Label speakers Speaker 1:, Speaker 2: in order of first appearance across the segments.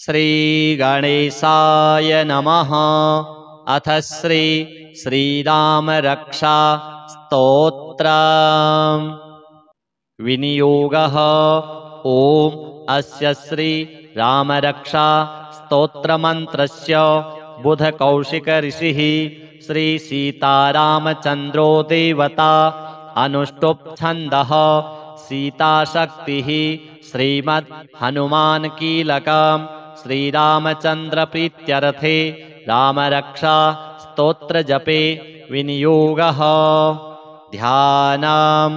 Speaker 1: श्रीगणेशाय नमः। अथ श्रीरामरक्षा स्तोत्रम्। विनियोगः। ओम अस्य श्रीरामरक्षा स्तोत्रमन्त्रस्य बुधकौशिक ऋषिः श्री सीतारामचन्द्रो देवता अनुष्टुप् छन्दः सीताशक्तिः श्रीमद् हनुमान कीलकम् श्रीरामचन्द्र प्रीत्यर्थे रामरक्षा स्तोत्र जपे विनियोगः। ध्यानम्।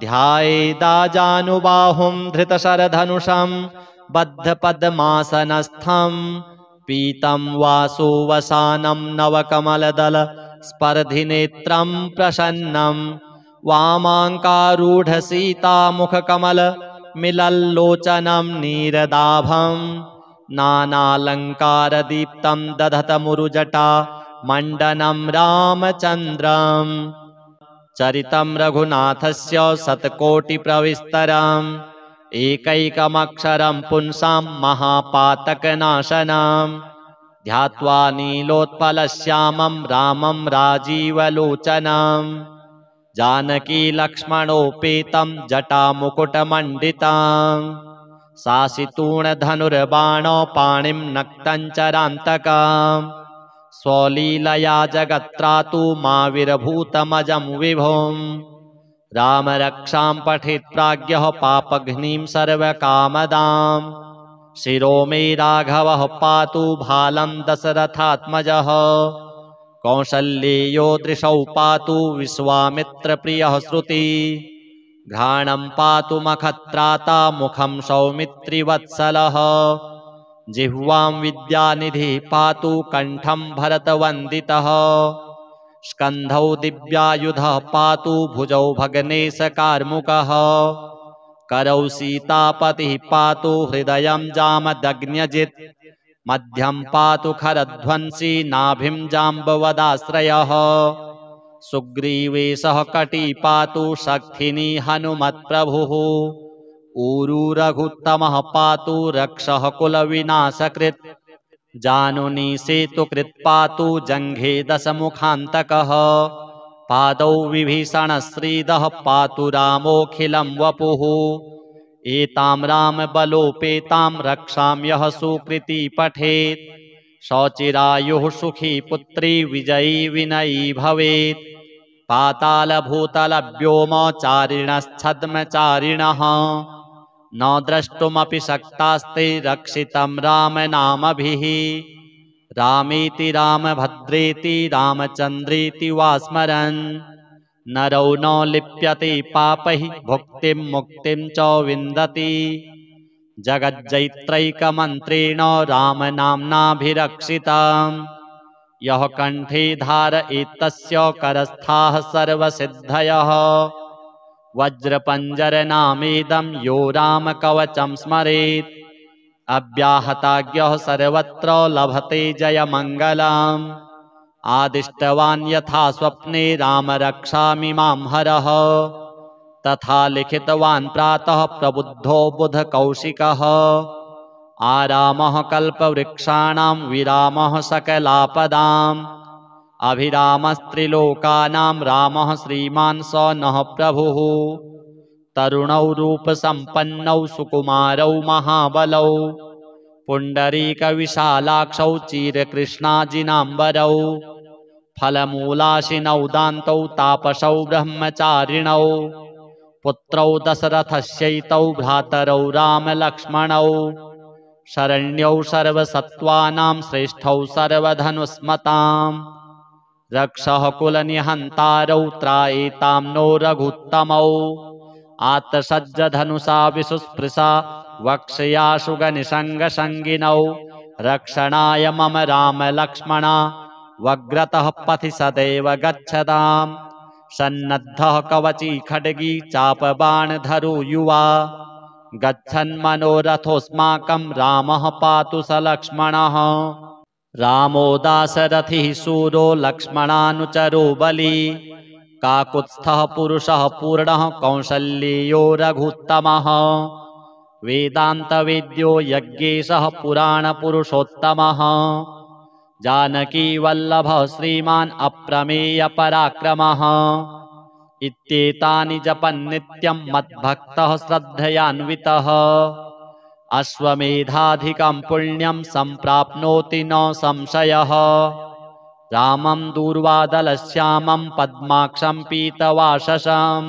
Speaker 1: ध्यायेदाजानुबाहुं धृतशरधनुषं बद्धपद्मासनस्थं पीतं वासुवसानं नवकमलदल स्पर्धिनेत्रं प्रसन्नं वामाङ्कारूढसीतामुखकमल मिलल्लोचनं नीरदाभं नानालङ्कारदीप्तं दधतमुरुजटा मण्डनं रामचन्द्रम्। चरितं रघुनाथस्य शतकोटिप्रविस्तरम् एकैकमक्षरं पुंसां महापातकनाशनं ध्यात्वा नीलोत्पलश्यामं रामं राजीवलोचनं जानकी लक्ष्मणोपेतं जटामुकुटमण्डितं सासितूणधनुर्बाणो पाणिं नक्तं चरान्तकम् स्वलीलया जगत्त्रातु माविरभूतमजं विभुम् रामरक्षां पठेत् प्राज्ञः पापघ्नीं सर्वकामदां शिरो मे राघवः पातु भालं दशरथात्मजः कौसल्येयो दृशौ पातु विश्वामित्रप्रियः श्रुति घ्राणं पातु मखत्राता मुखं सौमित्रिवत्सलः जिह्वां विद्यानिधिः पातु कण्ठं भरतवन्दितः स्कन्धौ दिव्यायुधः पातु भुजौ भग्नेशकार्मुकः करौ सीतापतिः पातु हृदयं जामदग्न्यजित् मध्यं पातु खरध्वंसी नाभिं जाम्बवदाश्रयः सुग्रीवेशः कटी पातु शक्थिनी हनुमत्प्रभुः ऊरू रघुत्तमः पातु रक्षः कुलविनाशकृत् जानुनी सेतुकृत् पातु जङ्घे दशमुखान्तकः पादौ विभीषणश्रीदः पातु रामोऽखिलं वपुः एतां रामबलोपेतां रक्षां यः सुकृती पठेत् सचिरायुः सुखी पुत्री विजयी विनयी भवेत् पातालभूतलव्योमचारिणश्छद्मचारिणः न द्रष्टुमपि शक्तास्ते रक्षितं रामनामभिः रामेति रामभद्रेति रामचन्द्रेति वा स्मरन् नरौ न लिप्यते पापैः भुक्तिं मुक्तिं च विन्दति जगज्जैत्रैकमन्त्रेण रामनाम्नाभिरक्षितम् यः कण्ठे धारयेत् तस्य करस्थाः सर्वसिद्धयः वज्रपञ्जरनामेदं यो रामकवचं स्मरेत् अव्याहताज्ञः सर्वत्र लभते जयमङ्गलम् आदिष्टवान् यथा स्वप्ने रामरक्षामिमां हरः तथा लिखितवान् प्रातः प्रबुद्धो बुधकौशिकः आरामः कल्पवृक्षाणां विरामः सकलापदाम् अभिरामस्त्रिलोकानां रामः श्रीमान् स नः प्रभुः तरुणौ रूपसम्पन्नौ सुकुमारौ महाबलौ पुण्डरीकविशालाक्षौ चिरकृष्णाजिनाम्बरौ फलमूलाशिनौ दान्तौ तापसौ ब्रह्मचारिणौ पुत्रौ दशरथस्यैतौ भ्रातरौ रामलक्ष्मणौ शरण्यौ सर्वसत्त्वानां श्रेष्ठौ सर्वधनुस्मताम् रक्षः कुलनिहन्तारौ त्रायेतां नो रघुत्तमौ आत्सज्जधनुषा विशुस्पृशा वक्ष्याशुगनिषङ्गसङ्गिनौ रक्षणाय मम रामलक्ष्मणा वग्रतः पथि सदैव गच्छताम् सन्नद्धः कवची खड्गी चापबाणधरो युवा गच्छन्मनोरथोऽस्माकं रामः पातु स लक्ष्मणः रामो दाशरथिः शूरो लक्ष्मणानुचरो बली काकुत्स्थः पुरुषः पूर्णः कौसल्येयो रघुत्तमः वेदान्तवेद्यो यज्ञेशः पुराणपुरुषोत्तमः जानकीवल्लभः श्रीमान् अप्रमेयपराक्रमः इत्येतानि जपन्नित्यं मद्भक्तः श्रद्धयान्वितः अश्वमेधाधिकं पुण्यं सम्प्राप्नोति न संशयः रामं दूर्वादलश्यामं पद्माक्षं पीतवाससं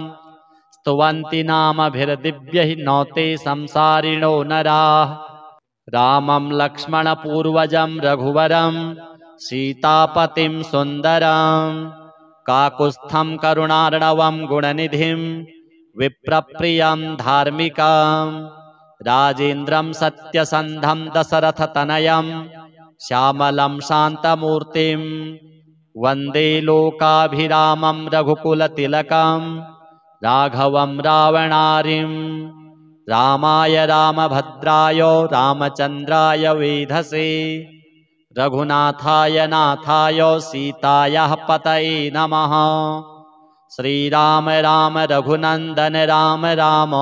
Speaker 1: स्तुवन्ति नामभिर्दिव्यैः नौते संसारिणो नराः रामं लक्ष्मणपूर्वजं रघुवरं सीतापतिं सुन्दरं काकुत्स्थं करुणार्णवं गुणनिधिं विप्रप्रियं धार्मिकं राजेन्द्रं सत्यसन्धं दशरथतनयं श्यामलं शान्तमूर्तिं वन्दे लोकाभिरामं रघुकुलतिलकं राघवं रावणारिं रामाय रामभद्राय रामचन्द्राय वेधसे रघुनाथाय नाथाय सीतायाः पतये नमः। श्रीराम राम रघुनन्दन राम राम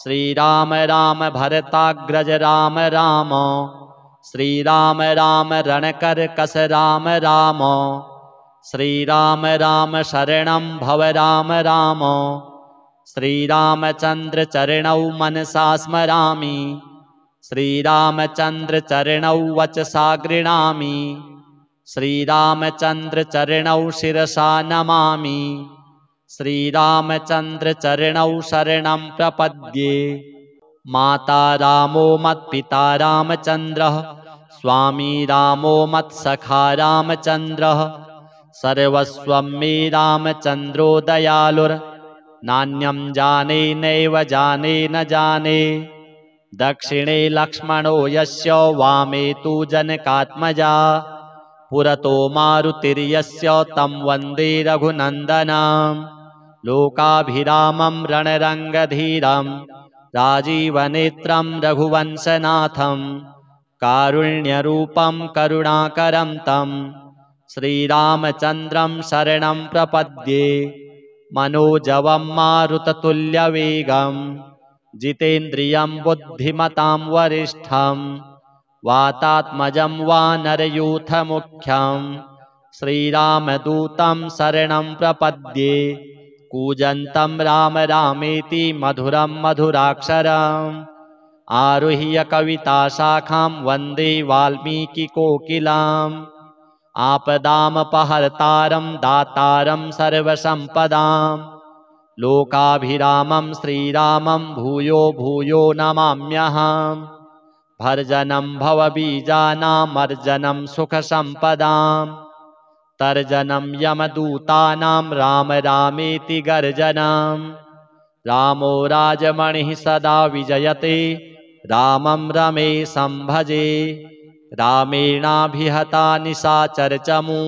Speaker 1: श्रीराम राम भरताग्रज राम राम श्रीराम राम रणकर्कश राम राम श्रीराम राम शरणं भव राम राम श्रीरामचन्द्र चरणौ मनसा स्मरामि श्रीरामचन्द्र चरणौ वचसा गृह्णामि श्रीरामचन्द्र चरणौ शिरसा नमामि श्रीरामचन्द्र चरणौ शरणं प्रपद्ये। माता रामो मत्पिता रामचन्द्रः स्वामी रामो मत्सखा रामचन्द्रः सर्वस्वं मे रामचन्द्रो दयालुर्नान्यं जाने नैव जाने न जाने दक्षिणे लक्ष्मणो यस्य वामे तु जनकात्मजा पुरतो मारुतिर्यस्य तं वन्दे रघुनन्दनं लोकाभिरामं रणरङ्गधीरं राजीवनेत्रं रघुवंशनाथं कारुण्यरूपं करुणाकरं तं श्रीरामचन्द्रं शरणं प्रपद्ये। मनोजवं मारुततुल्यवेगं जितेन्द्रियं बुद्धिमतां वरिष्ठं वातात्मजं वानरयूथमुख्यं श्रीरामदूतं शरणं प्रपद्ये। कूजन्तं राम रामेति मधुरं मधुराक्षरम् आरुह्य कविताशाखां वन्दे वाल्मीकिकोकिलम् आपदामपहर्तारं दातारं सर्वसम्पदां लोकाभिरामं श्रीरामं भूयो भूयो नमाम्यहम् भर्जनं भवबीजानामर्जनं सुखसम्पदां तर्जनं यमदूतानां राम रामेति गर्जनं रामो राजमणिः सदा विजयते रामं रमेशं भजे रामेणाभिहता निशाचरचमू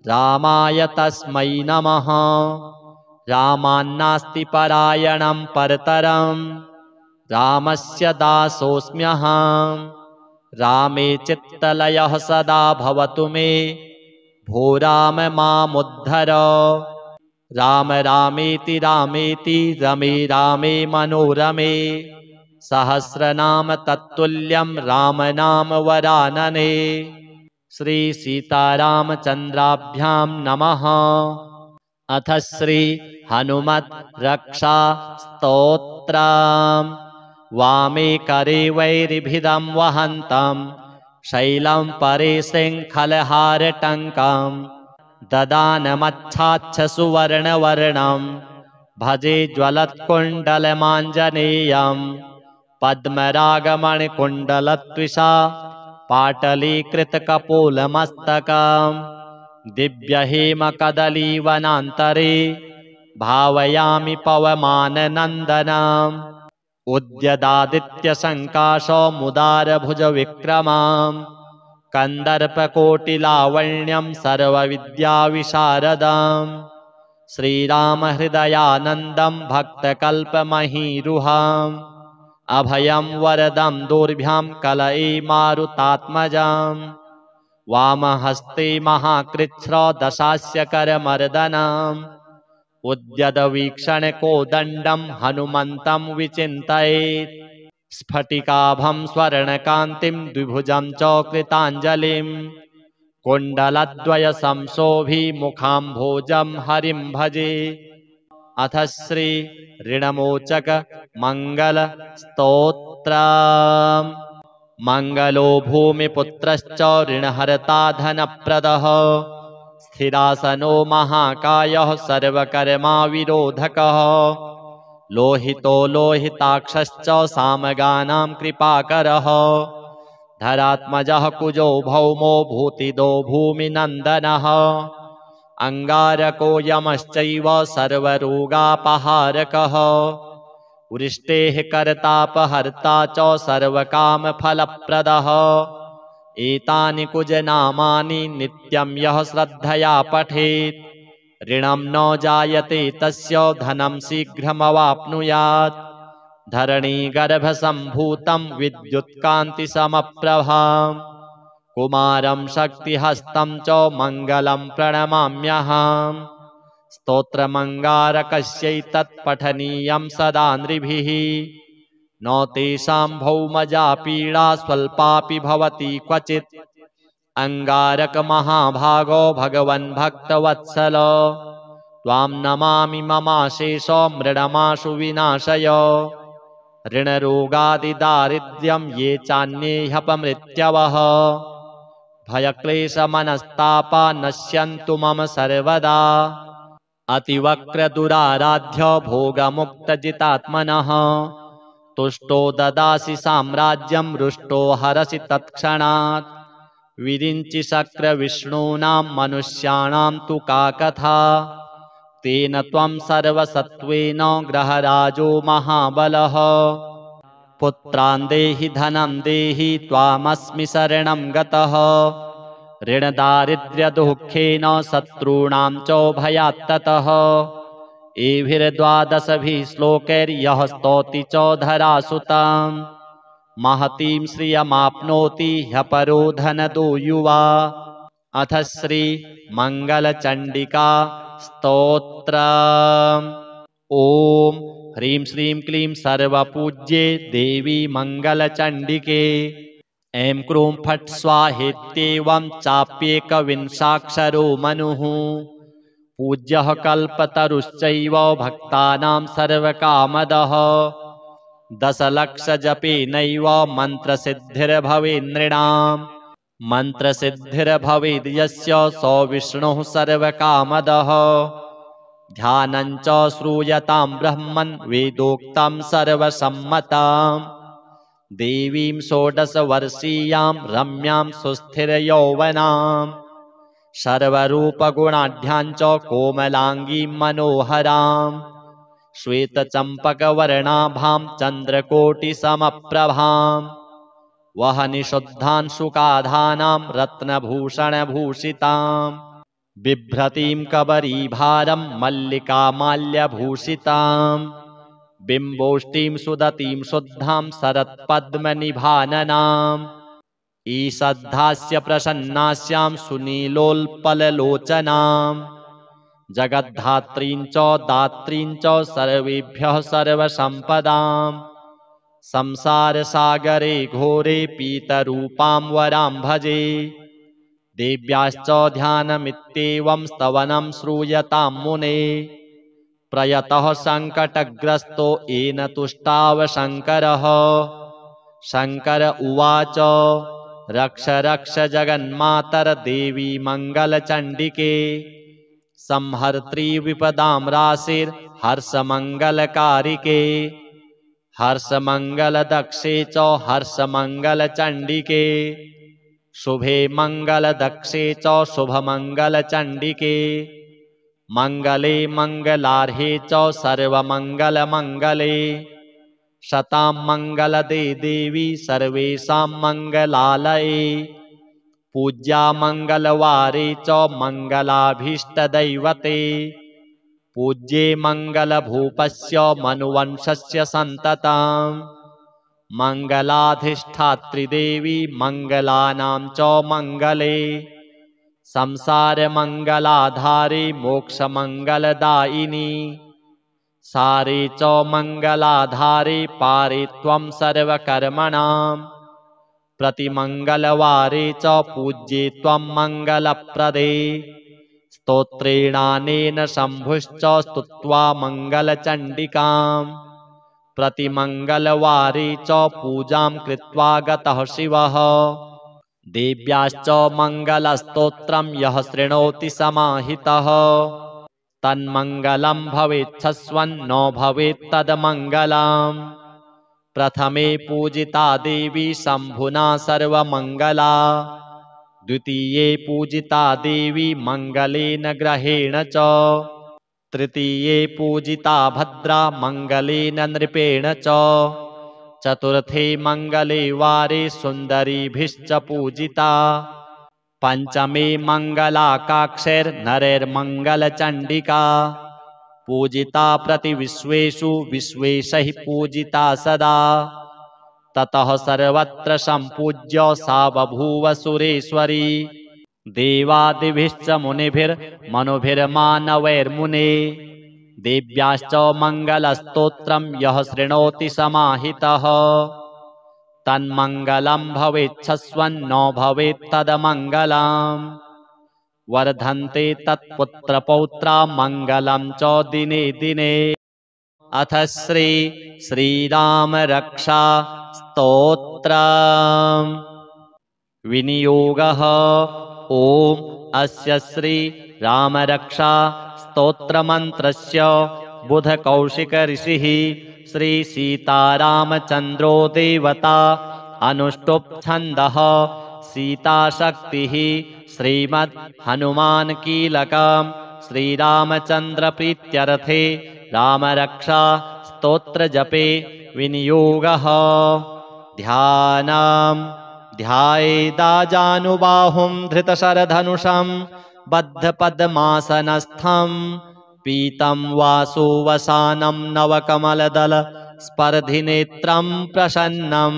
Speaker 1: रामाय तस्मै नमः। रामान्नास्ति परायणं परतरं रामस्य दासोऽस्म्यहं रामे चित्तलयः सदा भवतु मे भो राम मामुद्धर। राम रामेति रामेति रमे रामे मनोरमे सहस्रनाम तत्तुल्यं राम नाम वरानने। श्री सीतारामचन्द्राभ्यां नमः। अथ श्री हनुमत् रक्षा स्तोत्रम्। वामे करे वैरिभिदं वहन्तं शैलं परे शृङ्खलहारटङ्कं ददानमच्छाच्छ सुवर्णवर्णं भजे ज्वलत्कुण्डलमाञ्जनेयं पद्मरागमणिकुण्डलत्विषा पाटलीकृतकपोलमस्तकं दिव्यहेमकदलीवनान्तरे भावयामि पवमाननन्दनम् उद्यदादित्यसङ्काशमुदारभुजविक्रमां कन्दर्पकोटिलावण्यं सर्वविद्याविशारदं श्रीरामहृदयानन्दं भक्तकल्पमहीरुहाम् अभयं वरदं दोर्भ्यां कलये मारुतात्मजं वामहस्ते महाकृच्छ्रदशास्य करमर्दनम् उद्यदवीक्षणकोदण्डं हनुमन्तं विचिन्तयेत् स्फटिकाभं स्वर्णकान्तिं द्विभुजं च कृताञ्जलिं कुण्डलद्वयसंशोभिमुखाम्भोजं हरिं भजे। अथ श्री ऋणमोचक मंगल स्तोत्र। मंगलो भूमिपुत्रश्च ऋणहर्ता धनप्रदः स्थिरासनो महाकायः सर्वकर्मा विरोधकः लोहितो लोहिताक्षश्च सामगानां कृपाकरः धरात्मजः कुजो भौमो भूतिदो भूमिनन्दनः अंगारको यमश्चैव सर्वरोगापहारकः वृष्टेः कर्तापहर्ता च सर्वकामफलप्रदः एतानि कुजनामानि नित्यं यः श्रद्धया पठेत् ऋणं न जायते तस्य धनं शीघ्रमवाप्नुयात् धरणीगर्भसम्भूतं विद्युत्कान्तिसमप्रभाम् कुमारं शक्तिहस्तं च मङ्गलं प्रणमाम्यहम् स्तोत्रमङ्गारकस्यैतत् पठनीयं सदा नृभिः न तेषां भौमजा पीडा स्वल्पापि भवति क्वचित् अंगारक महाभागो भगवन् भक्तवत्सल त्वां नमामि ममाशेष मृडमाशु विनाशय ऋणरोगादिदारिद्र्यं ये चान्ये ह्यपमृत्यवः भयक्लेशमनस्तापा नश्यन्तु मम सर्वदा अतिवक्रदुराराध्य भोगमुक्तजितात्मनः तुष्टो ददासि साम्राज्यं रुष्टो हरसि तत्क्षणात् विरिञ्चि शक्रविष्णूनां मनुष्याणां तु का कथा तेन त्वं सर्वसत्त्वेन ग्रहराजो महाबलः पुत्रान् देहि धनं देहि त्वामस्मि शरणं गतः ऋणदारिद्र्यदुःखेन शत्रूणां च भयात्ततः एभिर्द्वादशभिः श्लोकैर्यः स्तौति च धरासुताम् महतीं श्रियमाप्नोति ह्यपरो धनदो युवा। अथ श्री मंगलचंडिका स्तोत्र। ओम ह्रीं श्रीं क्लीं सर्वपूज्ये देवी मंगलचंडिके ऐं क्रूं फट् स्वाहेत्येवं चाप्येकविंशाक्षरो मनुः पूज्यः कल्पतरुश्चैव भक्तानां सर्वकामदः दशलक्षजपेनैव मन्त्रसिद्धिर्भवेन्नृणां मन्त्रसिद्धिर्भवेद् यस्य स विष्णुः सर्वकामदः ध्यानं च श्रूयतां ब्रह्मन् वेदोक्तं सर्वसम्मतां देवीं षोडशवर्षीयां रम्यां सुस्थिरयौवनां सर्वरूपगुणाढ्यां च कोमलाङ्गीं मनोहरां श्वेतचम्पकवर्णाभां चन्द्रकोटिसमप्रभां वहनिशुद्धांशुकाधानां रत्नभूषणभूषितां बिभ्रतीं कबरीभारं मल्लिकामाल्यभूषितां बिम्बोष्टीं सुदतीं शुद्धां शरत्पद्मनिभाननाम् ईषद्धास्य प्रसन्नास्यां सुनीलोल्पललोचनां जगद्धात्रीं च दात्रीं च सर्वेभ्यः सर्वसम्पदां संसारसागरे घोरे पीतरूपां वरां भजे देव्याश्च ध्यानमित्येवं स्तवनं श्रूयतां मुने प्रयतः सङ्कटग्रस्तो येन तुष्टाव शङ्करः शङ्कर उवाच रक्ष रक्ष जगन्मातर्देवी मंगलचंडिके संहर्त्री विपदां राशिर्हर्षमंगलकारिके हर्षमंगलदक्षे च हर्षमंगलचंडिके शुभे मंगलदक्षे च शुभमंगलचंडिके मंगले मंगलार्हे च सर्वमंगलमंगले शतां मंगलदे देवी सर्वेषां मंगलालये पूज्या मंगलवारे च मंगलाभीष्टदैवते पूज्ये मंगलभूपस्य मनुवंशस्य सन्ततां मंगलाधिष्ठात्री देवी मंगलानां च मंगले संसारमंगलाधारे मोक्षमंगलदायिनी सारे च मङ्गलाधारे पारे त्वं सर्वकर्मणां प्रतिमङ्गलवारे च पूज्ये त्वं मङ्गलप्रदे स्तोत्रेणानेन शम्भुश्च स्तुत्वा मङ्गलचण्डिकाम् प्रतिमङ्गलवारे च पूजां कृत्वा गतः शिवः देव्याश्च मङ्गलस्तोत्रं यः शृणोति समाहितः तन्मङ्गलं भवेच्छस्वन्नो भवेत् तन्मङ्गलम् प्रथमे पूजिता देवी शम्भुना सर्वमङ्गला द्वितीये पूजिता देवी मङ्गलेन ग्रहेण च तृतीये पूजिता भद्रा मङ्गलेन नृपेण च चतुर्थे मङ्गले वारे सुन्दरीभिश्च पूजिता पञ्चमे मङ्गलाकाक्षैर्नरैर्मङ्गलचण्डिका पूजिता प्रतिविश्वेषु विश्वेशैः पूजिता सदा ततः सर्वत्र सम्पूज्य सा बभूव सुरेश्वरी देवादिभिश्च मुनिभिर्मनुभिर्मानवैर्मुने देव्याश्च मङ्गलस्तोत्रं यः शृणोति समाहितः तन्मङ्गलं भवेच्छस्वन्नो भवेत् तन्मङ्गलम् वर्धन्ते तत्पुत्रपौत्रा मङ्गलं च दिने दिने अथ श्रीराम रक्षा स्तोत्रम् विनियोगः ॐ अस्य श्री रामरक्षा स्तोत्रमन्त्रस्य बुधकौशिकऋषिः श्री सीतारामचन्द्रो देवता अनुष्टुप् छन्दः सीताशक्तिः श्रीमद् हनुमान् कीलकम् श्रीरामचन्द्रप्रीत्यर्थे रामरक्षा स्तोत्रजपे विनियोगः ध्यानम् ध्यायेदाजानुबाहुं धृतशरधनुषं बद्धपद्मासनस्थं पीतं वासुवसानं नवकमलदल स्पर्धिनेत्रं प्रसन्नं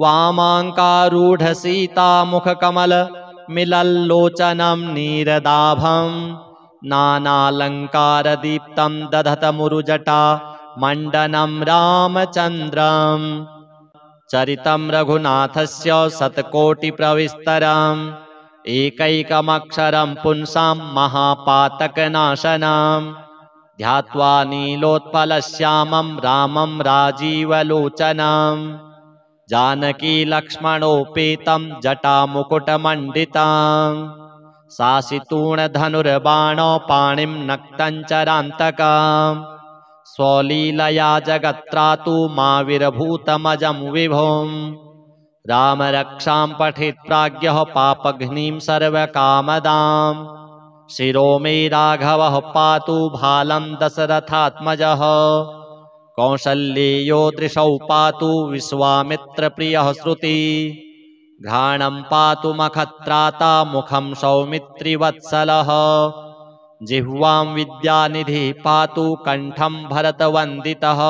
Speaker 1: वामाङ्कारूढसीतामुखकमल मिलल्लोचनं नीरदाभं नानालङ्कारदीप्तं दधतमुरुजटा मण्डनं रामचन्द्रम् चरितं रघुनाथस्य शतकोटिप्रविस्तरम् एकैकमक्षरं पुंसां महापातकनाशनं ध्यात्वा नीलोत्पलश्यामं रामं राजीवलोचनं जानकीलक्ष्मणोपेतं जटामुकुटमण्डितं सासितूणधनुर्बाणपाणिं नक्तं चरान्तकम् स्वलीलया जगत्त्रातु माविरभूतमजं विभुं रामरक्षां पठेत् प्राज्ञः पापघ्नीं सर्वकामदां शिरो मे राघवः पातु भालं दशरथात्मजः कौसल्येयो दृशौ पातु विश्वामित्रप्रियः श्रुति घ्राणं पातु मखत्राता मुखं सौमित्रिवत्सलः जिह्वां विद्यानिधिः पातु कण्ठं भरतवन्दितः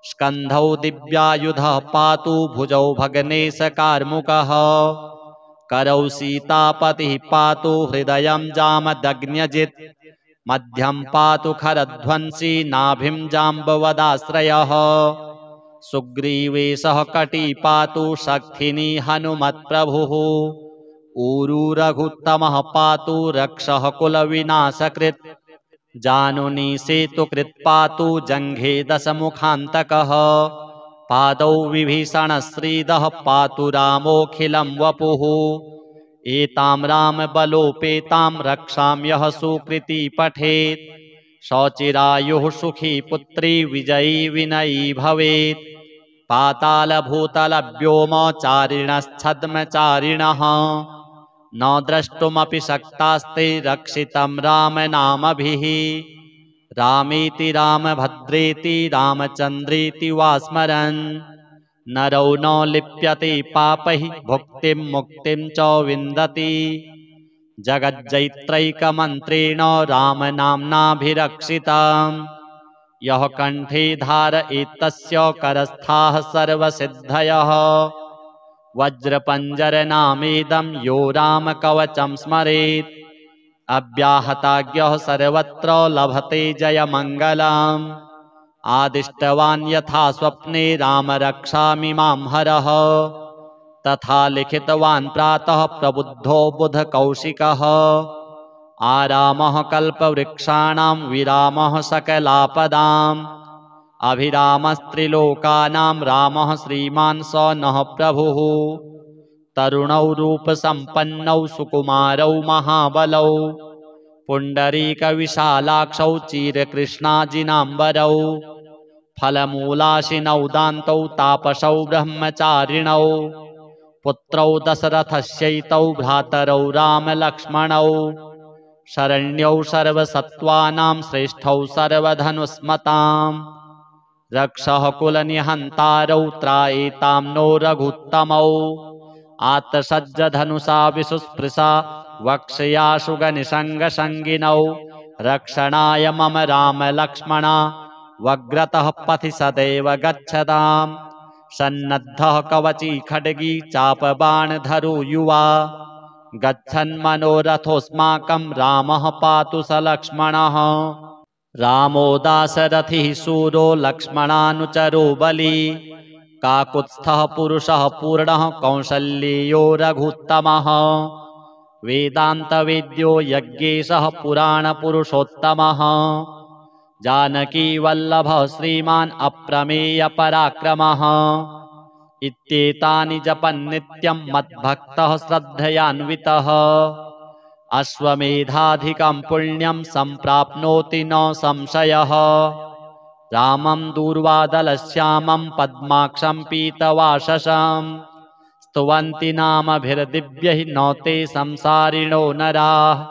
Speaker 1: स्कन्धौ दिव्यायुधः पातु भुजौ भग्नेशकार्मुकः करौ सीतापतिः पातु हृदयं जामदग्न्यजित् मध्यं पातु खरध्वंसी नाभिं जाम्बवदाश्रयः सुग्रीवेशः कटी पातु शक्तिनी हनुमत्प्रभुः ऊरू रघुत्तमः पातु रक्षः कुलविनाशकृत् जानुनी सेतुकृत् पातु जङ्घे दशमुखान्तकः पादौ विभीषणश्रीदः पातु रामोऽखिलं वपुः एतां रामबलोपेतां रक्षां यः सुकृती पठेत् सचिरायुः सुखी पुत्री विजयी विनयी भवेत् पातालभूतलव्योमचारिणश्छद्मचारिणः न द्रष्टुमपि शक्तास्ते रक्षितं रामनामभिः रामेति रामभद्रेति रामचन्द्रेति वा स्मरन् नरौ न लिप्यते पापैः भुक्तिं मुक्तिं च विन्दति जगज्जैत्रैकमन्त्रेण रामनाम्नाभिरक्षितम् यः कण्ठे धारयेत्तस्य करस्थाः सर्वसिद्धयः वज्रपञ्जरनामेदं यो रामकवचं स्मरेत् अव्याहताज्ञः सर्वत्र लभते जयमङ्गलम् आदिष्टवान् यथा स्वप्ने राम रक्षामि मां हरः तथा लिखितवान् प्रातः प्रबुद्धो बुधकौशिकः आरामः कल्पवृक्षाणां विरामः सकलापदाम् अभिरामस्त्रिलोकानां रामः श्रीमान् स नः प्रभुः तरुणौ रूपसम्पन्नौ सुकुमारौ महाबलौ पुण्डरीकविशालाक्षौ चिरकृष्णाजिनाम्बरौ फलमूलाशिनौ दान्तौ तापसौ ब्रह्मचारिणौ पुत्रौ दशरथस्यैतौ भ्रातरौ रामलक्ष्मणौ शरण्यौ सर्वसत्त्वानां श्रेष्ठौ सर्वधनुस्मताम् रक्षः कुलनिहन्तारौ त्रायेतां नो रघुत्तमौ आत्तसज्जधनुषा विशुस्पृशा वक्ष्याशुगनिषङ्गसङ्गिनौ रक्षणाय मम रामलक्ष्मणा वग्रतः पथि सदैव गच्छताम् सन्नद्धः कवची खड्गी चापबाणधरो युवा गच्छन्मनोरथोऽस्माकं रामः पातु स लक्ष्मणः रामो दाशरथिः शूरो लक्ष्मणानुचरो बली काकुत्स्थः पुरुषः पूर्णः कौसल्येयो रघुत्तमः वेदान्तवेद्यो यज्ञेशः पुराणपुरुषोत्तमः जानकीवल्लभः श्रीमान् अप्रमेयपराक्रमः इत्येतानि जपन्नित्यं मद्भक्तः श्रद्धयान्वितः अश्वमेधाधिकं पुण्यं सम्प्राप्नोति न संशयः रामं दूर्वादलश्यामं पद्माक्षं पीतवाससं स्तुवन्ति नामभिर्दिव्यैः न ते संसारिणो नराः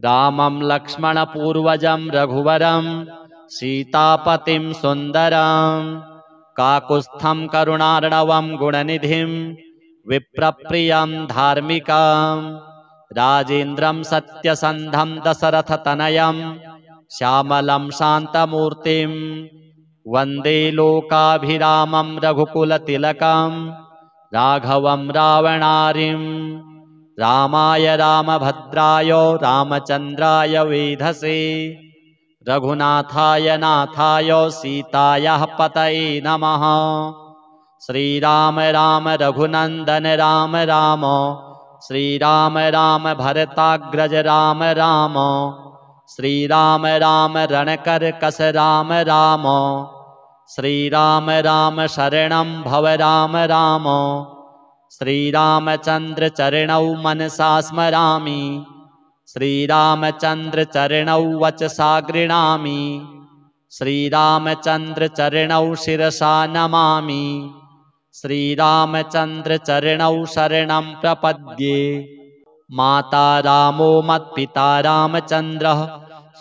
Speaker 1: रामं लक्ष्मणपूर्वजं रघुवरं सीतापतिं सुन्दरं काकुत्स्थं करुणार्णवं गुणनिधिं विप्रप्रियं धार्मिकं राजेन्द्रं सत्यसन्धं दशरथतनयं श्यामलं शान्तमूर्तिं वन्दे लोकाभिरामं रघुकुलतिलकं राघवं रावणारिं रामाय रामभद्राय रामचन्द्राय वेधसे रघुनाथाय नाथाय सीतायाः पतये नमः श्रीराम राम रघुनन्दन राम राम श्रीराम राम भरताग्रज राम राम श्रीराम राम रणकर्कश राम राम श्रीराम राम शरणं भव राम राम श्रीरामचन्द्र चरणौ मनसा स्मरामि श्रीरामचन्द्र चरणौ वचसा गृह्णामि श्रीरामचन्द्र चरणौ शिरसा नमामि श्रीरामचन्द्र चरणौ शरणं प्रपद्ये माता रामो मत्पिता रामचन्द्रः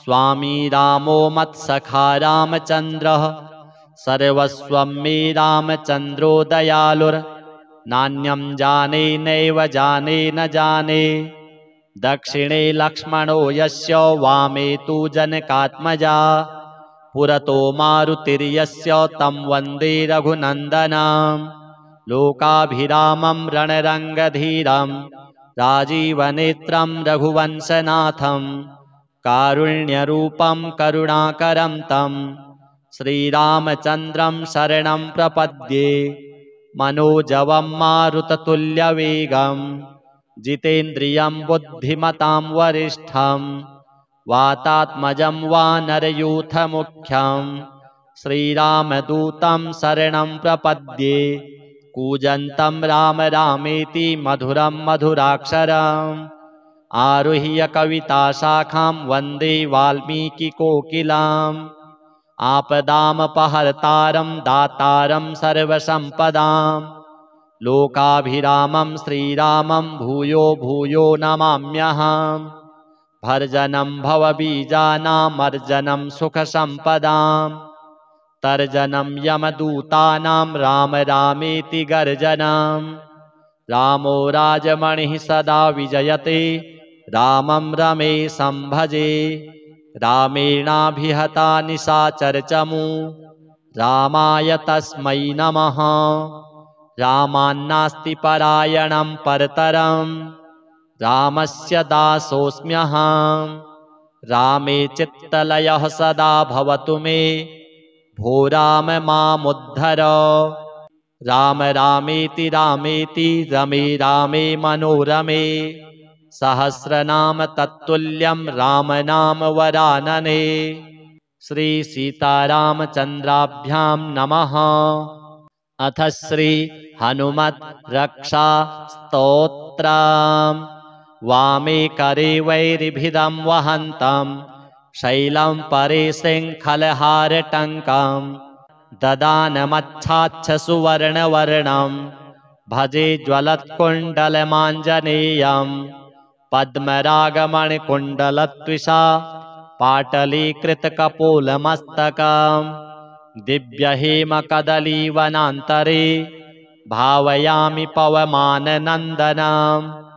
Speaker 1: स्वामी रामो मत्सखा रामचन्द्रः सर्वस्वं मे रामचन्द्रो दयालुर्नान्यं जाने नैव जाने न जाने दक्षिणे लक्ष्मणो यस्य वामे तु जनकात्मजा पुरतो मारुतिर्यस्य तं वन्दे रघुनन्दनं लोकाभिरामं रणरङ्गधीरं राजीवनेत्रं रघुवंशनाथं कारुण्यरूपं करुणाकरं तं श्रीरामचन्द्रं शरणं प्रपद्ये मनोजवं मारुततुल्यवेगं जितेन्द्रियं बुद्धिमतां वरिष्ठं वातात्मजं वानरयूथमुख्यं श्रीरामदूतं शरणं प्रपद्ये कूजन्तं राम रामेति मधुरं मधुराक्षरम् आरुह्य कविताशाखां वन्दे वाल्मीकिकोकिलाम् आपदामपहर्तारं दातारं सर्वसम्पदां लोकाभिरामं श्रीरामं भूयो भूयो नमाम्यहम् भर्जनं भवबीजानामर्जनं सुखसम्पदां तर्जनं यमदूतानां राम रामेति गर्जनं रामो राजमणिः सदा विजयते रामं रमेशं भजे रामेणाभिहता निशाचरचमू रामाय तस्मै नमः रामान्नास्ति परायणं परतरं रामस्य दासोऽस्म्यहम्। रामे चित्तलयः सदा भवतु मे, भो राम मामुद्धर। राम रामेति रामेति रमे रामे मनोरमे, सहस्रनाम तत्तुल्यं राम नाम वरानने। श्री सीतारामचन्द्राभ्यां नमः। अथ श्री हनुमत् रक्षा स्तोत्रम्। वामे करे वैरिभिदं वहन्तं, शैलं परे शृङ्खलहारटङ्कं, ददानमच्छाच्छ सुवर्णवर्णं, भजे ज्वलत्कुण्डलमाञ्जनेयं। पद्मरागमणिकुण्डलत्विषा पाटलीकृतकपोलमस्तकं, दिव्यहेमकदलीवनान्तरे भावयामि पवमाननन्दनम्।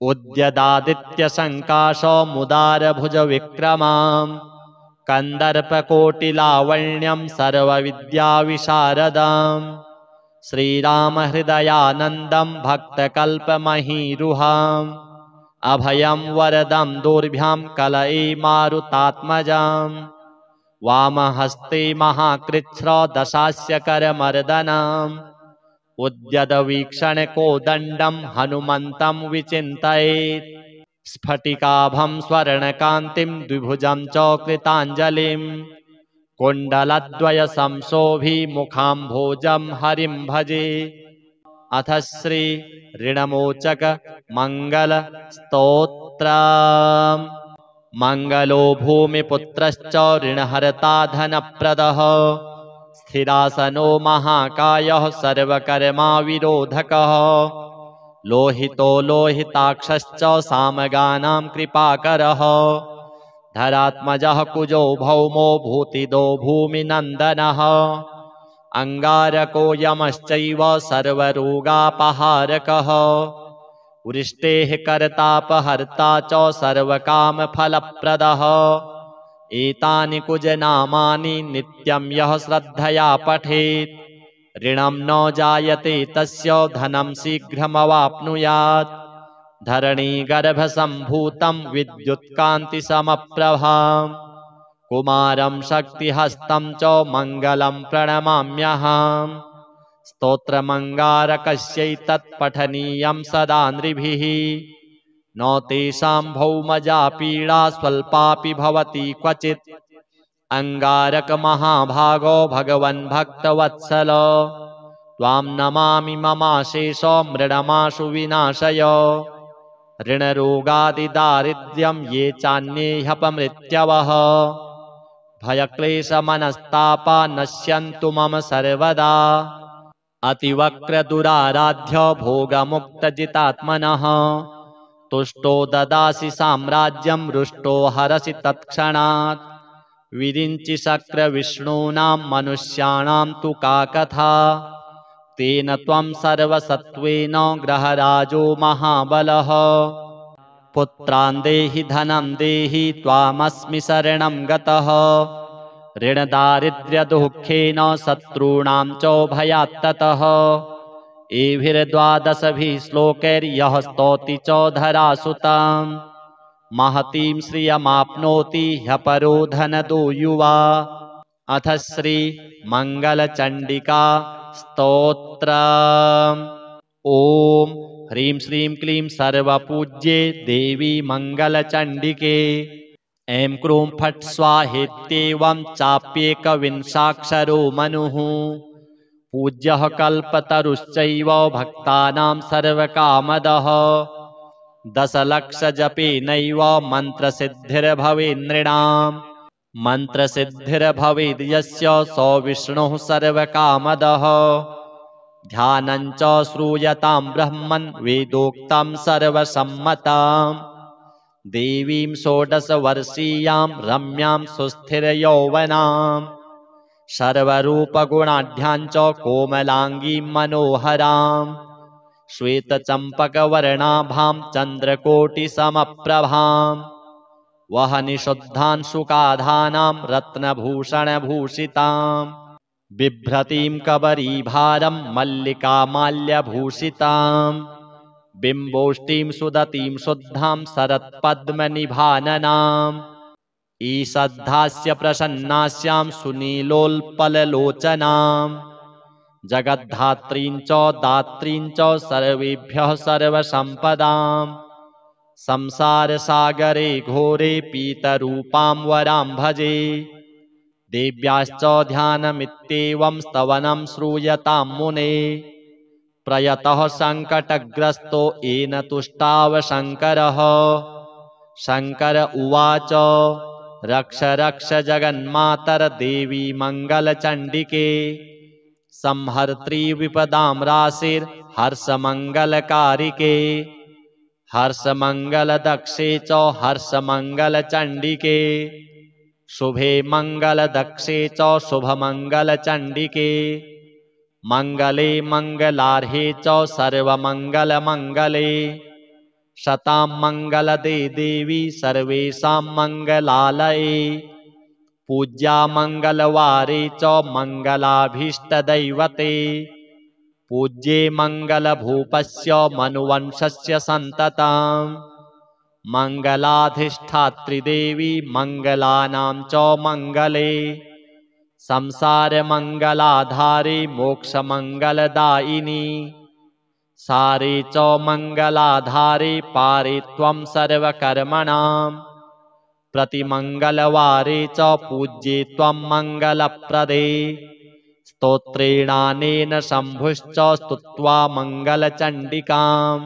Speaker 1: उद्यदादित्यसङ्काशमुदारभुजविक्रमां, कन्दर्पकोटिलावण्यं सर्वविद्याविशारदां। श्रीरामहृदयानन्दं भक्तकल्पमहीरुहाम्, अभयं वरदं दोर्भ्यां कलये मारुतात्मजाम्। वामहस्ते महाकृच्छ्रदशास्य करमर्दनम्, उद्यदवीक्षणकोदण्डं हनुमन्तं विचिन्तयेत्। स्फटिकाभं स्वर्णकान्तिं द्विभुजं च कृताञ्जलिं, कुण्डलद्वयसंशोभिमुखाम्भोजं हरिं भजे। अथ श्री ऋणमोचक मङ्गलस्तोत्रम्। मङ्गलो भूमिपुत्रश्च ऋणहर्ता धनप्रदः, स्थिरासनो महाकायः सर्वकर्माविरोधकः, लोहितो लोहिताक्षश्च सामगानां कृपाकरः, धरात्मजः कुजो भौमो भूतिदो भूमिनन्दनः, अङ्गारको यमश्चैव सर्वरोगापहारकः, वृष्टेः कर्तापहर्ता च सर्वकामफलप्रदः। एतानि कुजनामानि नित्यं यः श्रद्धया पठेत्, ऋणं न जायते तस्य धनं शीघ्रमवाप्नुयात्। धरणीगर्भसम्भूतं विद्युत्कान्तिसमप्रभां, कुमारं शक्तिहस्तं च मङ्गलं प्रणमाम्यहम्। स्तोत्रमङ्गारकस्यैतत् पठनीयं सदा नृभिः, न तेषां भौमजा पीडा स्वल्पापि भवति क्वचित्। अङ्गारकमहाभागो भगवन् भक्तवत्सल, त्वां नमामि ममाशेषो मृडमाशु विनाशय। ऋणरोगादिदारिद्र्यं ये चान्ये ह्यपमृत्यवः, भयक्लेशमनस्तापा नश्यन्तु मम सर्वदा। अतिवक्रदुराराध्य भोगमुक्तजितात्मनः, तुष्टो ददासि साम्राज्यं रुष्टो हरसि तत्क्षणात्। विरिञ्चि शक्रविष्णूनां मनुष्याणां तु का कथा, तेन त्वं सर्वसत्त्वेन ग्रहराजो महाबलः। पुत्रान् देहि धनं देहि त्वामस्मि शरणं गतः, ऋणदारिद्र्यदुःखेन शत्रूणां च भयात्ततः। एभिर्द्वादशभिः श्लोकैर्यः स्तौति च धरासुतां, महतीं श्रियमाप्नोति ह्यपरो धनदो युवा। अथ श्री मङ्गलचण्डिका स्तोत्रम्। ॐ ह्रीं श्रीं क्लीं सर्वपूज्ये देवी मङ्गलचण्डिके, ऐं क्रूं फट् स्वाहेत्येवं चाप्येकविंशाक्षरो मनुः। पूज्यः कल्पतरुश्चैव भक्तानां सर्वकामदः, दशलक्षजपेनैव मन्त्रसिद्धिर्भवेन्नृणाम्। मन्त्रसिद्धिर्भवेद् यस्य स विष्णुः सर्वकामदः। ध्यानं च श्रूयतां ब्रह्मन् वेदोक्तं सर्वसम्मताम्, देवीं षोडशवर्षीयां रम्यां सुस्थिरयौवनां, सर्वरूपगुणाढ्यां च कोमलाङ्गीं मनोहरां, श्वेतचम्पकवर्णाभां चन्द्रकोटिसमप्रभां, वहनिशुद्धांशुकाधानां रत्नभूषणभूषितां, बिभ्रतीं कबरीभारं मल्लिकामाल्यभूषितां, बिम्बोष्टीं सुदतीं शुद्धां शरत्पद्मनिभाननाम् ईषद्धास्य प्रसन्नास्यां सुनीलोत्पललोचनाम् जगद्धात्रीं च दात्रीं च सर्वेभ्यः सर्वसम्पदाम् संसारसागरे घोरे पीतरूपां वरां भजे देव्याश्च ध्यानमित्येवं स्तवनं श्रूयतां मुने प्रयतः सङ्कटग्रस्तो येन तुष्टाव शङ्करः शङ्कर उवाच रक्ष रक्ष जगन्मातर्देवी मङ्गलचण्डिके संहर्त्री विपदां राशिर्हर्षमङ्गलकारिके हर्षमङ्गलदक्षे च हर्षमङ्गलचण्डिके शुभे मङ्गलदक्षे च शुभमङ्गलचण्डिके मङ्गले मङ्गलार्हे च सर्वमङ्गलमङ्गले शतां मङ्गलदे देवी सर्वेषां मङ्गलालये पूज्या मङ्गलवारे च मङ्गलाभीष्टदैवते पूज्ये मङ्गलभूपस्य मनुवंशस्य सन्ततां मङ्गलाधिष्ठात्रिदेवी मङ्गलानां च मङ्गले संसारमङ्गलाधारे मोक्षमङ्गलदायिनी सारे च मङ्गलाधारे पारे त्वं सर्वकर्मणां प्रतिमङ्गलवारे च पूज्ये त्वं मङ्गलप्रदे स्तोत्रेणानेन शम्भुश्च स्तुत्वा मङ्गलचण्डिकां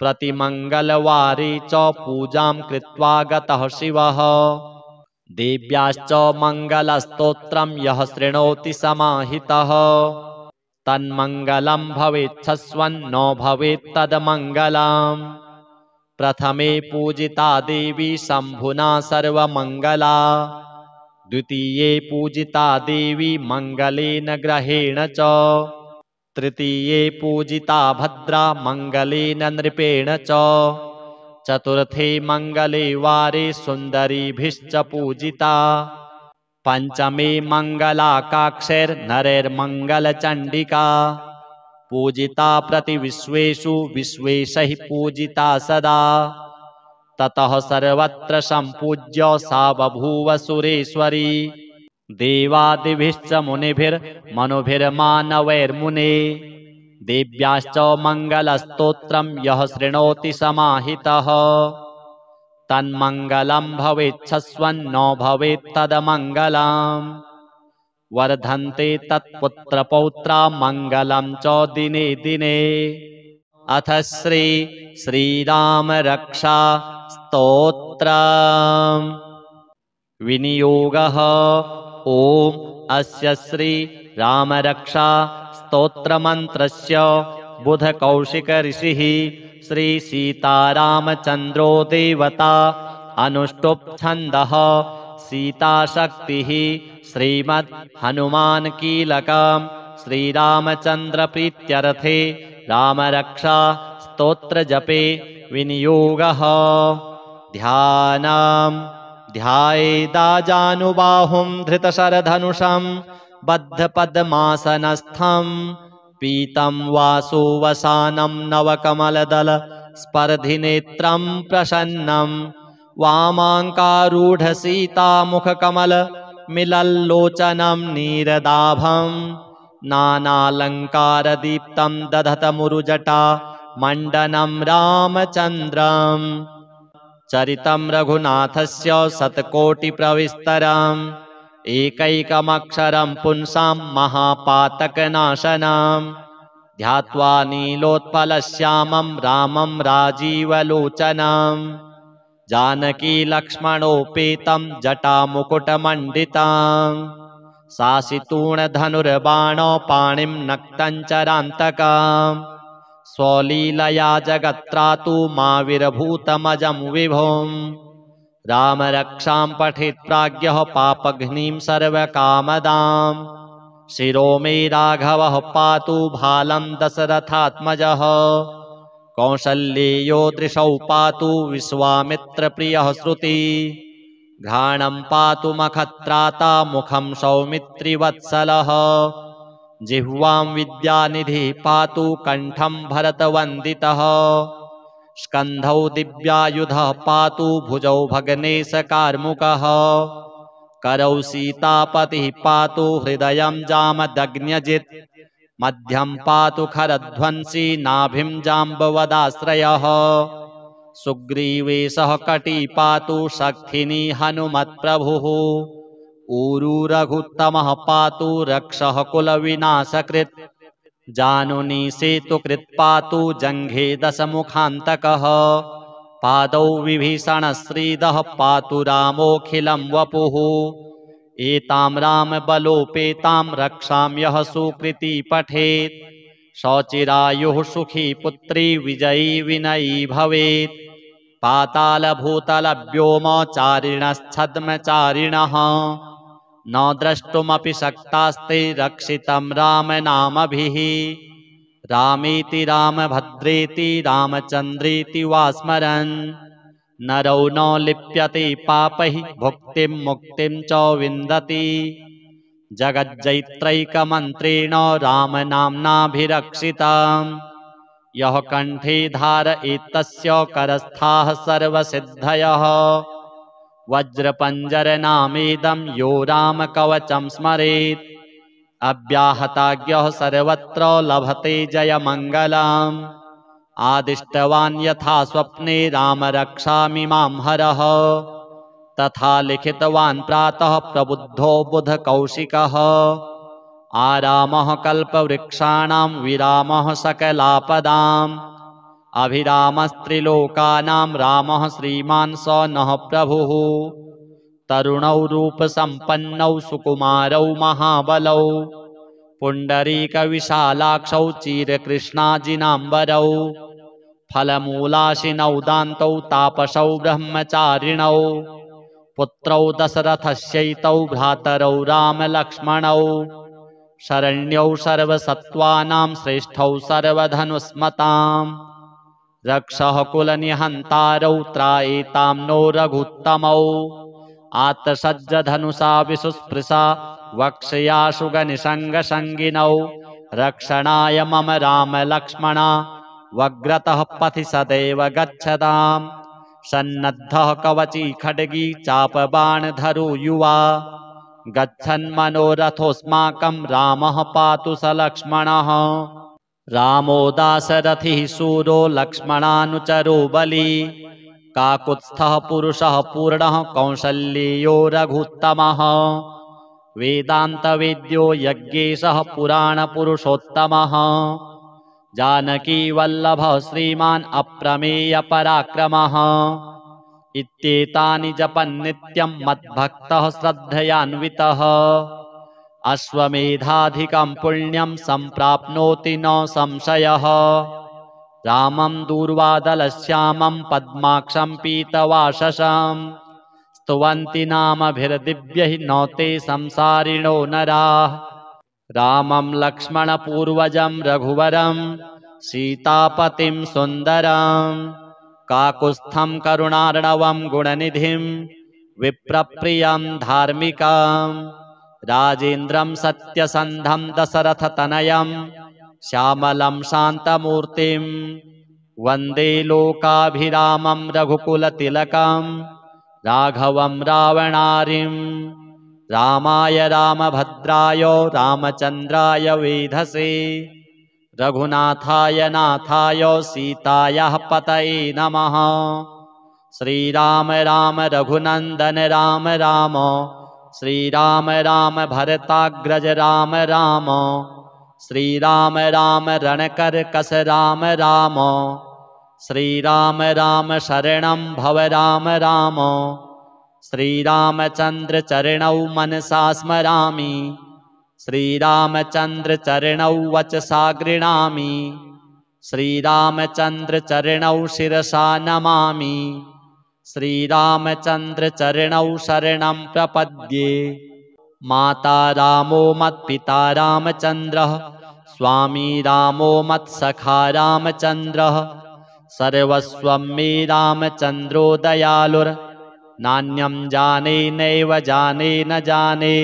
Speaker 1: प्रतिमङ्गलवारे च पूजां कृत्वा गतः शिवः देव्याश्च मङ्गलस्तोत्रं यः शृणोति समाहितः तन्मङ्गलं भवेच्छस्वन् न भवेत् तन्मङ्गलम् प्रथमे पूजिता देवी शम्भुना सर्वमङ्गला द्वितीये पूजिता देवी मङ्गलेन ग्रहेण च तृतीये पूजिता भद्रा मङ्गलेन नृपेण च चतुर्थे मङ्गले वारे सुन्दरीभिश्च पूजिता पञ्चमे मङ्गलाकाक्षैर्नरैर्मङ्गलचण्डिका पूजिता प्रतिविश्वेषु विश्वेशैः पूजिता सदा ततः सर्वत्र सम्पूज्य सा बभूव सुरेश्वरी देवादिभिश्च मुनिभिर्मनुभिर्मानवैर्मुने देव्याश्च मङ्गलस्तोत्रं यः शृणोति समाहितः तन्मङ्गलं भवेच्छस्वन् न भवेत् तदमङ्गलम् वर्धन्ते तत्पुत्रपौत्रा मङ्गलं च दिने दिने अथ श्रीराम रक्षा स्तोत्रम् विनियोगः ॐ अस्य श्री रामरक्षा स्तोत्रमन्त्रस्य बुधकौशिकऋषिः श्री सीतारामचन्द्रो देवता अनुष्टुप् छन्दः सीताशक्तिः श्रीमद् हनुमान् कीलकम् श्रीरामचन्द्रप्रीत्यर्थे रामरक्षा स्तोत्रजपे विनियोगः ध्यानम् ध्यायेदाजानुबाहुं धृतशरधनुषं बद्धपद्मासनस्थं पीतं वासुवसानं नवकमलदल स्पर्धिनेत्रं प्रसन्नं वामाङ्कारूढसीतामुखकमल मिलल्लोचनं नीरदाभं नानालङ्कारदीप्तं दधतमुरुजटा मण्डनं रामचन्द्रम् चरितं रघुनाथस्य शतकोटिप्रविस्तरम् एकैकमक्षरं पुंसां महापातकनाशनं ध्यात्वा नीलोत्पलश्यामं रामं राजीवलोचनं जानकी लक्ष्मणोपेतं जटामुकुटमण्डितं सासितूणधनुर्बाणपाणिं नक्तञ्चरान्तकम् स्वलीलया जगत्त्रातु माविरभूतमजं विभुं रामरक्षां पठेत् प्राज्ञः पापघ्नीं सर्वकामदां शिरो मे राघवः पातु भालं दशरथात्मजः कौसल्येयो दृशौ पातु विश्वामित्रप्रियः श्रुति घ्राणं पातु मखत्राता मुखं सौमित्रिवत्सलः जिह्वां विद्यानिधि पातु कंठं भरतवन्दितः स्कन्धौ दिव्यायुधः पातु भुजौ भगनेशकार्मुकः करौ सीतापतिः पातु हृदयं जामदग्न्यजित् मध्यं पातु खरध्वंसी नाभिं जाम्बवदाश्रयः सुग्रीवेशः कटी पातु शक्तिनी हनुमत्प्रभुः ऊरू रघुत्तमः पातु रक्षः कुलविनाशकृत् जानुनी सेतुकृत् पातु जङ्घे दशमुखान्तकः पादौ विभीषणश्रीदः पातु रामोऽखिलं वपुः एतां रामबलोपेतां रक्षां यः सुकृती पठेत् शौचिरायुः सुखी पुत्री विजयी विनयी भवेत् पातालभूतलव्योमचारिणश्छद्मचारिणः न द्रष्टुमपि शक्तास्ते रक्षितं रामनामभिः रामेति रामभद्रेति रामचन्द्रेति वा स्मरन् नरौ न लिप्यते पापैः भुक्तिं मुक्तिं च विन्दति जगज्जैत्रैकमन्त्रेण रामनाम्नाभिरक्षिताम् यः कण्ठे धारयेत्तस्य करस्थाः सर्वसिद्धयः वज्रपञ्जरनामेदं यो रामकवचं स्मरेत् अव्याहताज्ञः सर्वत्र लभते जयमङ्गलम् आदिष्टवान् यथा स्वप्ने राम रक्षामि मां हरः तथा लिखितवान् प्रातः प्रबुद्धो बुधकौशिकः आरामः कल्पवृक्षाणां विरामः सकलापदाम् अभिरामस्त्रिलोकानां रामः श्रीमान् स नः प्रभुः तरुणौ रूपसम्पन्नौ सुकुमारौ महाबलौ पुण्डरीकविशालाक्षौ चिरकृष्णाजिनाम्बरौ फलमूलाशिनौ दान्तौ तापसौ ब्रह्मचारिणौ पुत्रौ दशरथस्यैतौ भ्रातरौ रामलक्ष्मणौ शरण्यौ सर्वसत्त्वानां श्रेष्ठौ सर्वधनुस्मताम् रक्षः कुलनिहन्तारौ त्रायेतां नो रघुत्तमौ आत्सज्जधनुषा विशुस्पृशा वक्ष्याशुगनिषङ्गसङ्गिनौ रक्षणाय मम रामलक्ष्मणा वग्रतः पथि सदैव गच्छताम् सन्नद्धः कवची खड्गी चापबाणधरो युवा गच्छन्मनोरथोऽस्माकं रामः पातु स लक्ष्मणः रामो दाशरथिः शूरो लक्ष्मणानुचरो बली काकुत्स्थः पुरुषः पूर्णः कौसल्येयो रघुत्तमः वेदान्तवेद्यो यज्ञेशः पुराणपुरुषोत्तमः जानकीवल्लभः श्रीमान् अप्रमेयपराक्रमः इत्येतानि जपन्नित्यं मद्भक्तः श्रद्धयान्वितः अश्वमेधाधिकं पुण्यं सम्प्राप्नोति न संशयः रामं दूर्वादलश्यामं पद्माक्षं पीतवाससं स्तुवन्ति नामभिर्दिव्यैः न ते संसारिणो नराः रामं लक्ष्मणपूर्वजं रघुवरं सीतापतिं सुन्दरं काकुत्स्थं करुणार्णवं गुणनिधिं विप्रप्रियं धार्मिकं राजेन्द्रं सत्यसन्धं दशरथतनयं श्यामलं शान्तमूर्तिं वन्दे लोकाभिरामं रघुकुलतिलकं राघवं रावणारिं रामाय रामभद्राय रामचन्द्राय वेधसे रघुनाथाय नाथाय सीतायाः पतये नमः श्रीराम राम रघुनन्दन राम राम श्रीराम राम भरताग्रज राम राम श्रीराम राम रणकर्कश राम राम श्रीराम राम शरणं भव राम राम श्रीरामचन्द्र चरणौ मनसा स्मरामि श्रीरामचन्द्र चरणौ वचसा गृह्णामि श्रीरामचन्द्र चरणौ शिरसा नमामि श्रीरामचन्द्र चरणौ शरणं प्रपद्ये माता रामो मत्पिता रामचन्द्रः स्वामी रामो मत्सखा रामचन्द्रः सर्वस्वं मे रामचन्द्रो दयालुर् नान्यं जाने नैव जाने न जाने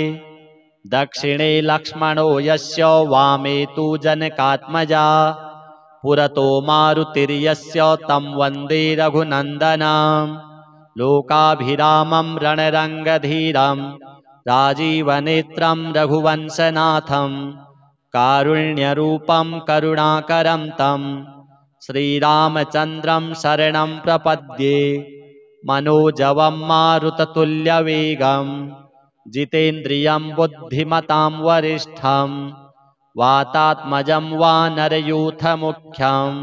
Speaker 1: दक्षिणे लक्ष्मणो यस्य वामे तु जनकात्मजा पुरतो मारुतिर्यस्य तं वन्दे रघुनन्दनं लोकाभिरामं रणरङ्गधीरं राजीवनेत्रं रघुवंशनाथं कारुण्यरूपं करुणाकरं तं श्रीरामचन्द्रं शरणं प्रपद्ये मनोजवं मारुततुल्यवेगं जितेन्द्रियं बुद्धिमतां वरिष्ठं वातात्मजं वानरयूथमुख्यं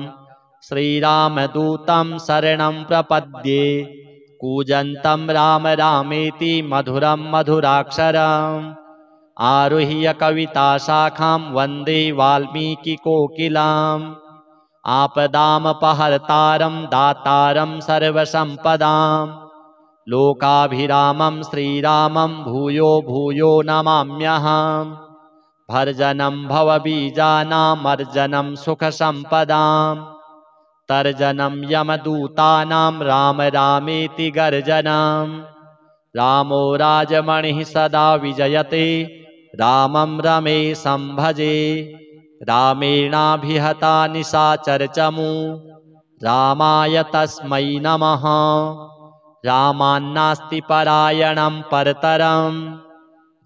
Speaker 1: श्रीरामदूतं शरणं प्रपद्ये कूजन्तं राम रामेति मधुरं मधुराक्षरम् आरुह्य कविताशाखां वन्दे वाल्मीकिकोकिलाम् आपदामपहर्तारं दातारं सर्वसम्पदां लोकाभिरामं श्रीरामं भूयो भूयो नमाम्यहम् भर्जनं भवबीजानामर्जनं सुखसम्पदां तर्जनं यमदूतानां राम रामेति गर्जनं रामो राजमणिः सदा विजयते रामं रमेशं भजे रामेणाभिहता निशाचरचमू रामाय तस्मै नमः रामान्नास्ति परायणं परतरं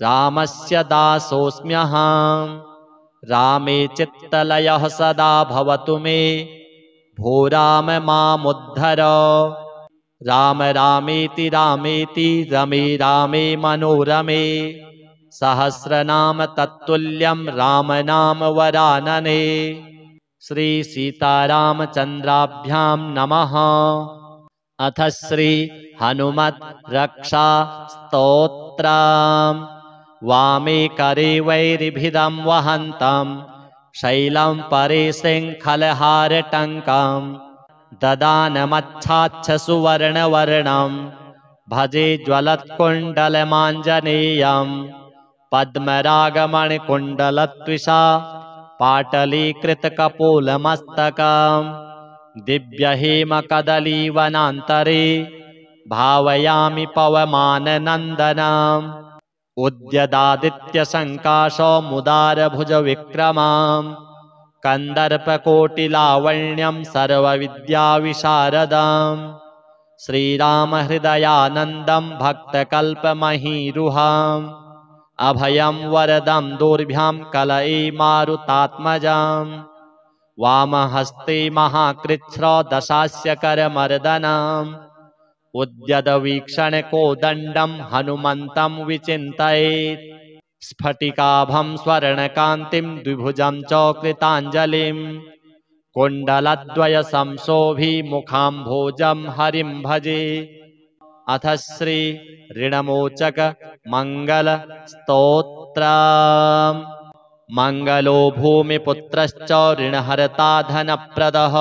Speaker 1: रामस्य दासोऽस्म्यहं रामे चित्तलयः सदा भवतु मे भो राम मामुद्धर राम रामेति रामेति रमे रामे मनोरमे सहस्रनाम तत्तुल्यं राम नाम वरानने श्री सीतारामचन्द्राभ्यां नमः। अथ श्री हनुमत् रक्षा स्तोत्रम् वामे करे वैरिभिदं वहन्तं शैलं परे शृङ्खलहारटङ्कं ददानमच्छाच्छ सुवर्णवर्णं भजे ज्वलत्कुण्डलमाञ्जनेयं पद्मरागमणिकुण्डलत्विषा पाटलीकृतकपोलमस्तकं दिव्यहेमकदलीवनान्तरे भावयामि पवमाननन्दनम् उद्यदादित्यसङ्काशमुदारभुजविक्रमां कन्दर्पकोटिलावण्यं सर्वविद्याविशारदां श्रीरामहृदयानन्दं भक्तकल्पमहीरुहाम् अभयं वरदं दोर्भ्यां कलये मारुतात्मजां वामहस्ते महाकृच्छ्रदशास्य करमर्दनम् उद्यदवीक्षणकोदण्डं हनुमन्तं विचिन्तयेत् स्फटिकाभं स्वर्णकान्तिं द्विभुजं च कृताञ्जलिं कुण्डलद्वयसंशोभिमुखाम्भोजं हरिं भजे। अथ श्री ऋणमोचक मङ्गलस्तोत्रम् मङ्गलो भूमिपुत्रश्च ऋणहर्ता धनप्रदः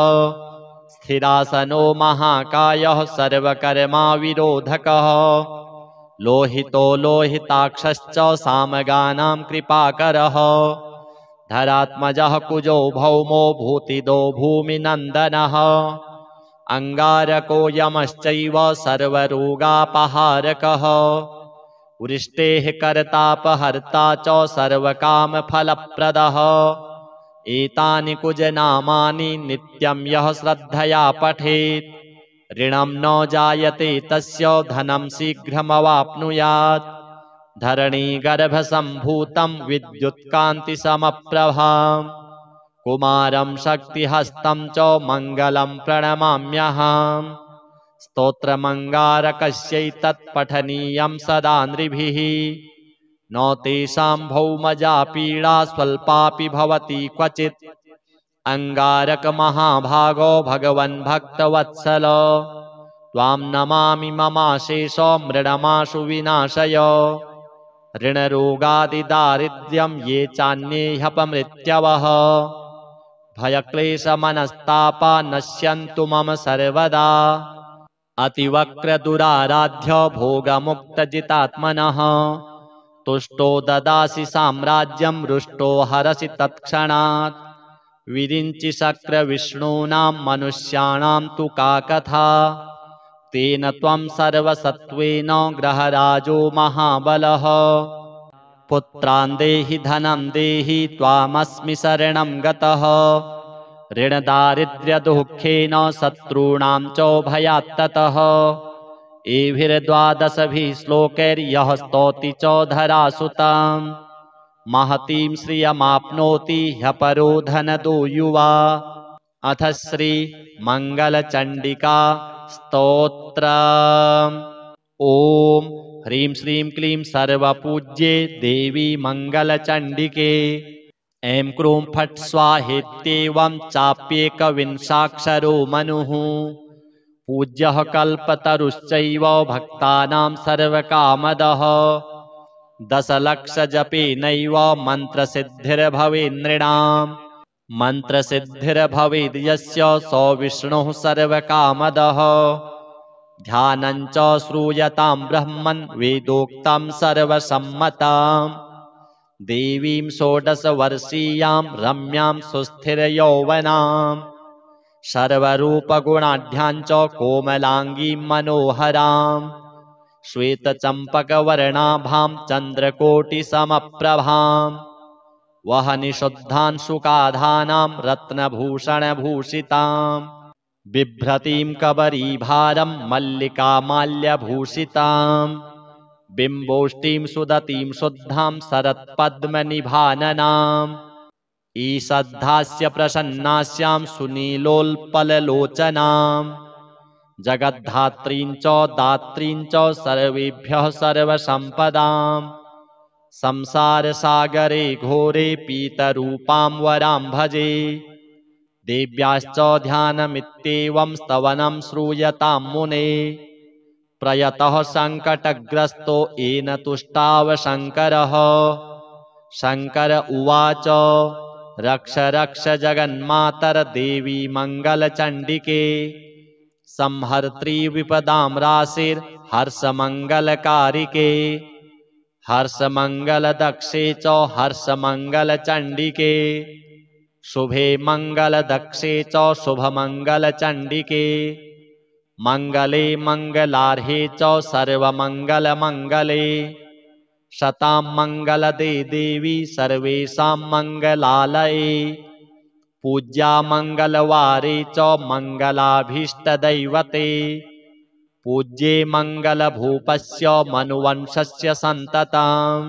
Speaker 1: स्थिरासनो महाकायः सर्वकर्माविरोधकः लोहितो लोहिताक्षश्च सामगानां कृपाकरः धरात्मजः कुजो भौमो भूतिदो भूमिनन्दनः अङ्गारको यमश्चैव सर्वरोगापहारकः वृष्टेः कर्तापहर्ता च सर्वकामफलप्रदः एतानि कुजनामानि नित्यं यः श्रद्धया पठेत् ऋणं न जायते तस्य धनं शीघ्रमवाप्नुयात् धरणीगर्भसम्भूतं विद्युत्कान्तिसमप्रभां कुमारं शक्तिहस्तं च मङ्गलं प्रणमाम्यहम् स्तोत्रमङ्गारकस्यैतत् पठनीयं सदा नृभिः न तेषां भौमजा पीडा स्वल्पापि भवति क्वचित् अङ्गारकमहाभागो भगवन् भक्तवत्सल त्वां नमामि ममाशेषो मृडमाशु विनाशय ऋणरोगादिदारिद्र्यं ये चान्ये ह्यपमृत्यवः भयक्लेशमनस्तापा नश्यन्तु मम सर्वदा अतिवक्रदुराराध्य भोगमुक्तजितात्मनः तुष्टो ददासि साम्राज्यं रुष्टो हरसि तत्क्षणात् विरिञ्चि शक्रविष्णूनां मनुष्याणां तु का कथा तेन त्वं सर्वसत्त्वेन ग्रहराजो महाबलः पुत्रान् देहि धनं देहि त्वामस्मि शरणं गतः ऋणदारिद्र्यदुःखेन शत्रूणां च भयात्ततः एभिर्द्वादशभिः श्लोकैर्यः स्तौति च धरासुताम् महतीं श्रियमाप्नोति ह्यपरो धनदो युवा। अथ श्री मंगलचंडिका स्तोत्रम्। ओम ह्रीं श्रीं क्लीं सर्वपूज्ये देवी मंगलचंडिके ऐं क्रूं फट् स्वाहेत्येवं चाप्येकविंशाक्षरो मनुः पूज्यः कल्पतरुश्चैव भक्तानां सर्वकामदः दशलक्षजपेनैव मन्त्रसिद्धिर्भवेत् नृणाम् मन्त्रसिद्धिर्भवेद् यस्य स विष्णुः सर्वकामदः ध्यानं च श्रूयतां ब्रह्मन् वेदोक्तं सर्वसम्मताम् देवीं षोडशवर्षीयां रम्यां सुस्थिरयौवनां सर्वरूपगुणाढ्यां च कोमलाङ्गीं मनोहरां श्वेतचम्पकवर्णाभां चन्द्रकोटिसमप्रभां वहनिशुद्धांशुकाधानां रत्नभूषणभूषितां बिभ्रतीं कबरीभारं मल्लिकामाल्यभूषितां बिम्बोष्टीं सुदतीं शुद्धां शरत्पद्मनिभाननाम् ईषद्धास्य प्रसन्नास्यां सुनीलोल्पललोचनां जगद्धात्रीं च दात्रीं च सर्वेभ्यः सर्वसम्पदां संसारसागरे घोरे पीतरूपां वरां भजे देव्याश्च ध्यानमित्येवं स्तवनं श्रूयतां मुने प्रयतः सङ्कटग्रस्तो येन तुष्टाव शङ्करः शङ्कर उवाच रक्ष रक्ष जगन्मातर्देवी मङ्गलचण्डिके संहर्त्री विपदां राशिर्हर्षमङ्गलकारिके हर्षमङ्गलदक्षे च हर्षमङ्गलचण्डिके शुभे मङ्गलदक्षे च शुभमङ्गलचण्डिके मङ्गले मङ्गलार्हे च सर्वमङ्गलमङ्गले शतां मङ्गलदे देवी सर्वेषां मङ्गलालये पूज्या मङ्गलवारे च मङ्गलाभीष्टदैवते पूज्ये मङ्गलभूपस्य मनुवंशस्य सन्ततां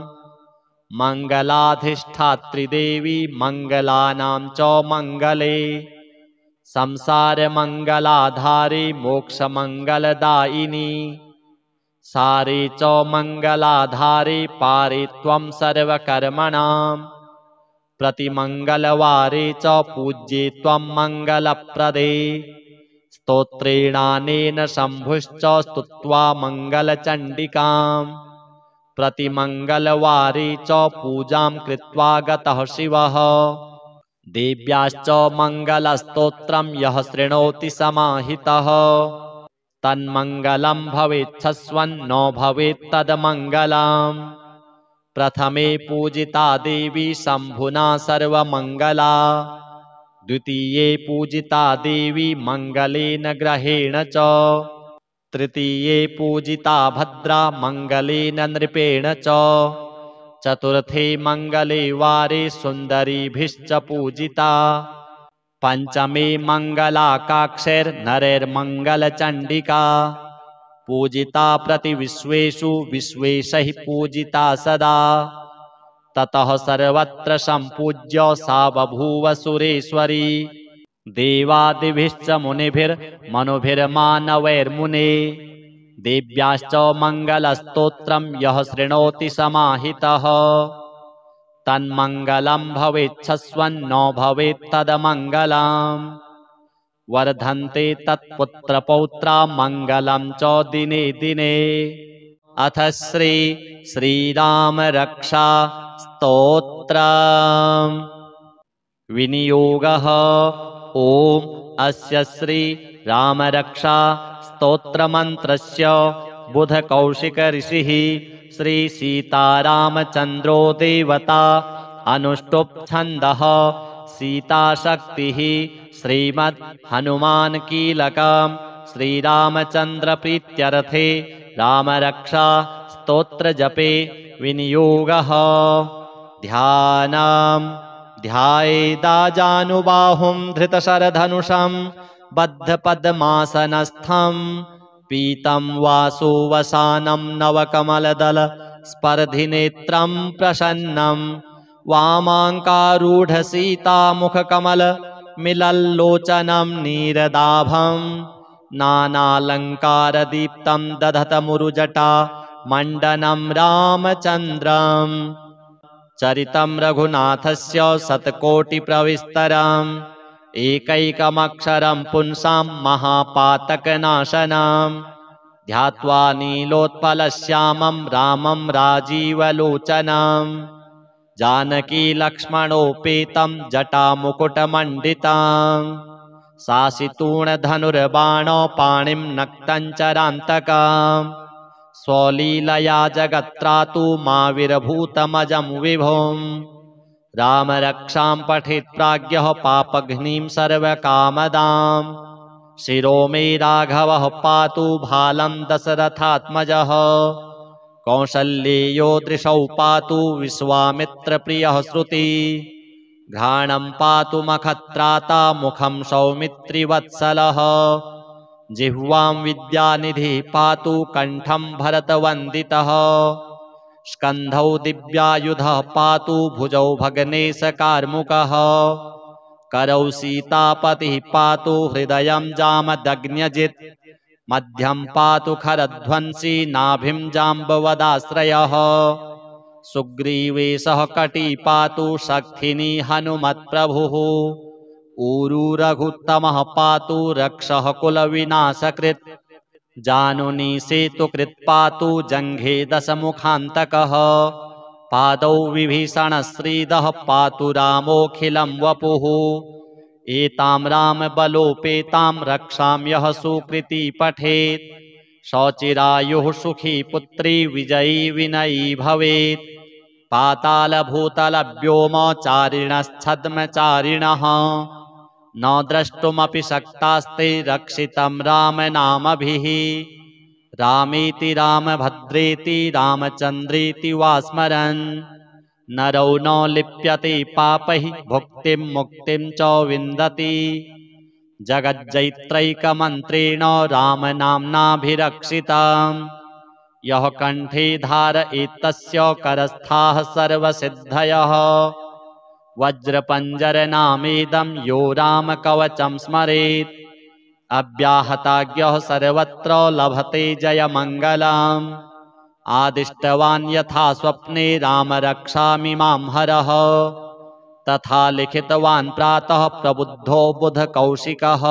Speaker 1: मङ्गलाधिष्ठात्री देवी मङ्गलानां च मङ्गले संसारमङ्गलाधारे मोक्षमङ्गलदायिनी सारे च मङ्गलाधारे पारे त्वं सर्वकर्मणां प्रतिमङ्गलवारे च पूज्ये त्वं मङ्गलप्रदे स्तोत्रेणानेन शम्भुश्च स्तुत्वा मङ्गलचण्डिकां प्रतिमङ्गलवारे च पूजां कृत्वा गतः शिवः देव्याश्च मङ्गलस्तोत्रं यः शृणोति समाहितः तन्मङ्गलं भवेच्छस्वन् न भवेत् तन्मङ्गलम् प्रथमे पूजिता देवी शम्भुना सर्वमङ्गला द्वितीये पूजिता देवी मङ्गलेन ग्रहेण च तृतीये पूजिता भद्रा मङ्गलेन नृपेण च चतुर्थे मङ्गले वारे सुन्दरीभिश्च पूजिता पंचमे मङ्गलाकाक्षैर्नरैर्मङ्गलचण्डिका पूजिता प्रतिविश्वेषु विश्वेशैः पूजिता सदा ततः सर्वत्र सम्पूज्य सा बभूव सुरेश्वरी देवादिभिश्च मुनिभिर्मनुभिर्मानवैर्मुने देव्याश्च मङ्गलस्तोत्रं यः शृणोति समाहितः तन्मङ्गलं भवेच्छस्वन् न भवेत् तदमङ्गलम् वर्धन्ते तत्पुत्रपौत्रा मङ्गलं च दिने दिने। अथ श्री श्रीराम रक्षा स्तोत्रम्। विनियोगः। ओम अस्य श्री राम रक्षा स्तोत्रमन्त्रस्य बुधकौशिक ऋषिः श्री सीतारामचन्द्रो देवता अनुष्टुप् छन्दः सीताशक्तिः श्रीमद् हनुमान् कीलकम् श्रीरामचन्द्र प्रीत्यर्थे रामरक्षा स्तोत्र जपे विनियोगः। ध्यानं ध्यायेदाजानुबाहुं धृतशरधनुषं बद्धपद्मासनस्थं पीतं वासुवसानं नवकमलदल स्पर्धिनेत्रं प्रसन्नं वामाङ्कारूढसीतामुखकमल मिलल्लोचनं नीरदाभं नानालङ्कारदीप्तं दधतमुरुजटा मण्डनं रामचन्द्रम् चरितं रघुनाथस्य शतकोटिप्रविस्तरम् एकैकमक्षरं पुंसां महापातकनाशनं ध्यात्वा नीलोत्पलश्यामं रामं राजीवलोचनं जानकी लक्ष्मणोपेतं जटामुकुटमण्डितं सासितूणधनुर्बाणो पाणिं नक्तञ्चरान्तकम् स्वलीलया जगत्त्रातु माविरभूतमजं विभुं रामरक्षां पठेत् प्राज्ञः पापघ्नीं सर्वकामदां शिरो मे राघवः पातु भालं दशरथात्मजः कौसल्येयो दृशौ पातु विश्वामित्रप्रियः श्रुति घ्राणं पातु मखत्राता मुखं सौमित्रिवत्सलः जिह्वां विद्यानिधिः पातु कण्ठं भरतवन्दितः स्कन्धौ दिव्यायुधः पातु भुजौ भग्नेशकार्मुकः करौ सीतापतिः पातु हृदयं जामदग्न्यजित् मध्यं पातु खरध्वंसी नाभिं जाम्बवदाश्रयः सुग्रीवेशः कटी पातु शक्थिनी हनुमत्प्रभुः ऊरू रघुत्तमः पातु रक्षः कुलविनाशकृत् जानुनी सेतुकृत् पातु जङ्घे दशमुखान्तकः पादौ विभीषणश्रीदः पातु रामोऽखिलं वपुः एतां रामबलोपेतां रक्षां यः सुकृती पठेत् शौचिरायुः सुखी पुत्री विजयी विनयी भवेत् पातालभूतलव्योमचारिणश्छद्मचारिणः न द्रष्टुमपि शक्तास्ते रक्षितं रामनामभिः रामेति रामभद्रेति रामचन्द्रेति वा स्मरन् नरौ न लिप्यते पापैः भुक्तिं मुक्तिं च विन्दति जगज्जैत्रैकमन्त्रेण रामनाम्नाभिरक्षितम् यः कण्ठे धारयेत्तस्य करस्थाः सर्वसिद्धयः वज्रपञ्जरनामेदं यो रामकवचं स्मरेत् अव्याहताज्ञः सर्वत्र लभते जयमङ्गलम् आदिष्टवान् यथा स्वप्ने राम रक्षामि मां हरः तथा लिखितवान् प्रातः प्रबुद्धो बुधकौशिकः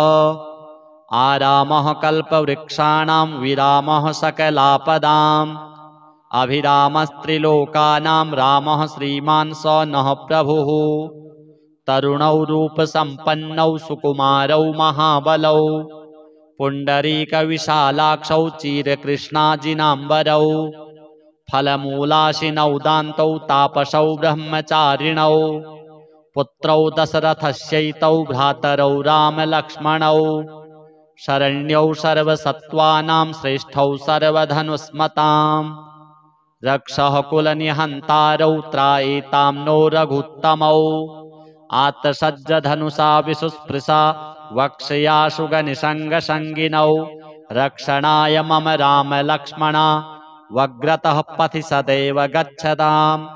Speaker 1: आरामः कल्पवृक्षाणां विरामः सकलापदाम् अभिरामस्त्रिलोकानां रामः श्रीमान् स नः प्रभुः तरुणौ रूपसम्पन्नौ सुकुमारौ महाबलौ पुण्डरीकविशालाक्षौ चिरकृष्णाजिनाम्बरौ फलमूलाशिनौ दान्तौ तापसौ ब्रह्मचारिणौ पुत्रौ दशरथस्यैतौ भ्रातरौ रामलक्ष्मणौ शरण्यौ सर्वसत्त्वानां श्रेष्ठौ सर्वधनुस्मताम् रक्षः कुलनिहन्तारौ त्रायेतां नो रघुत्तमौ आत्तसज्जधनुषा विशुस्पृशा वक्ष्याशुगनिषङ्गसङ्गिनौ रक्षणाय मम रामलक्ष्मणा वग्रतः पथि सदैव गच्छताम्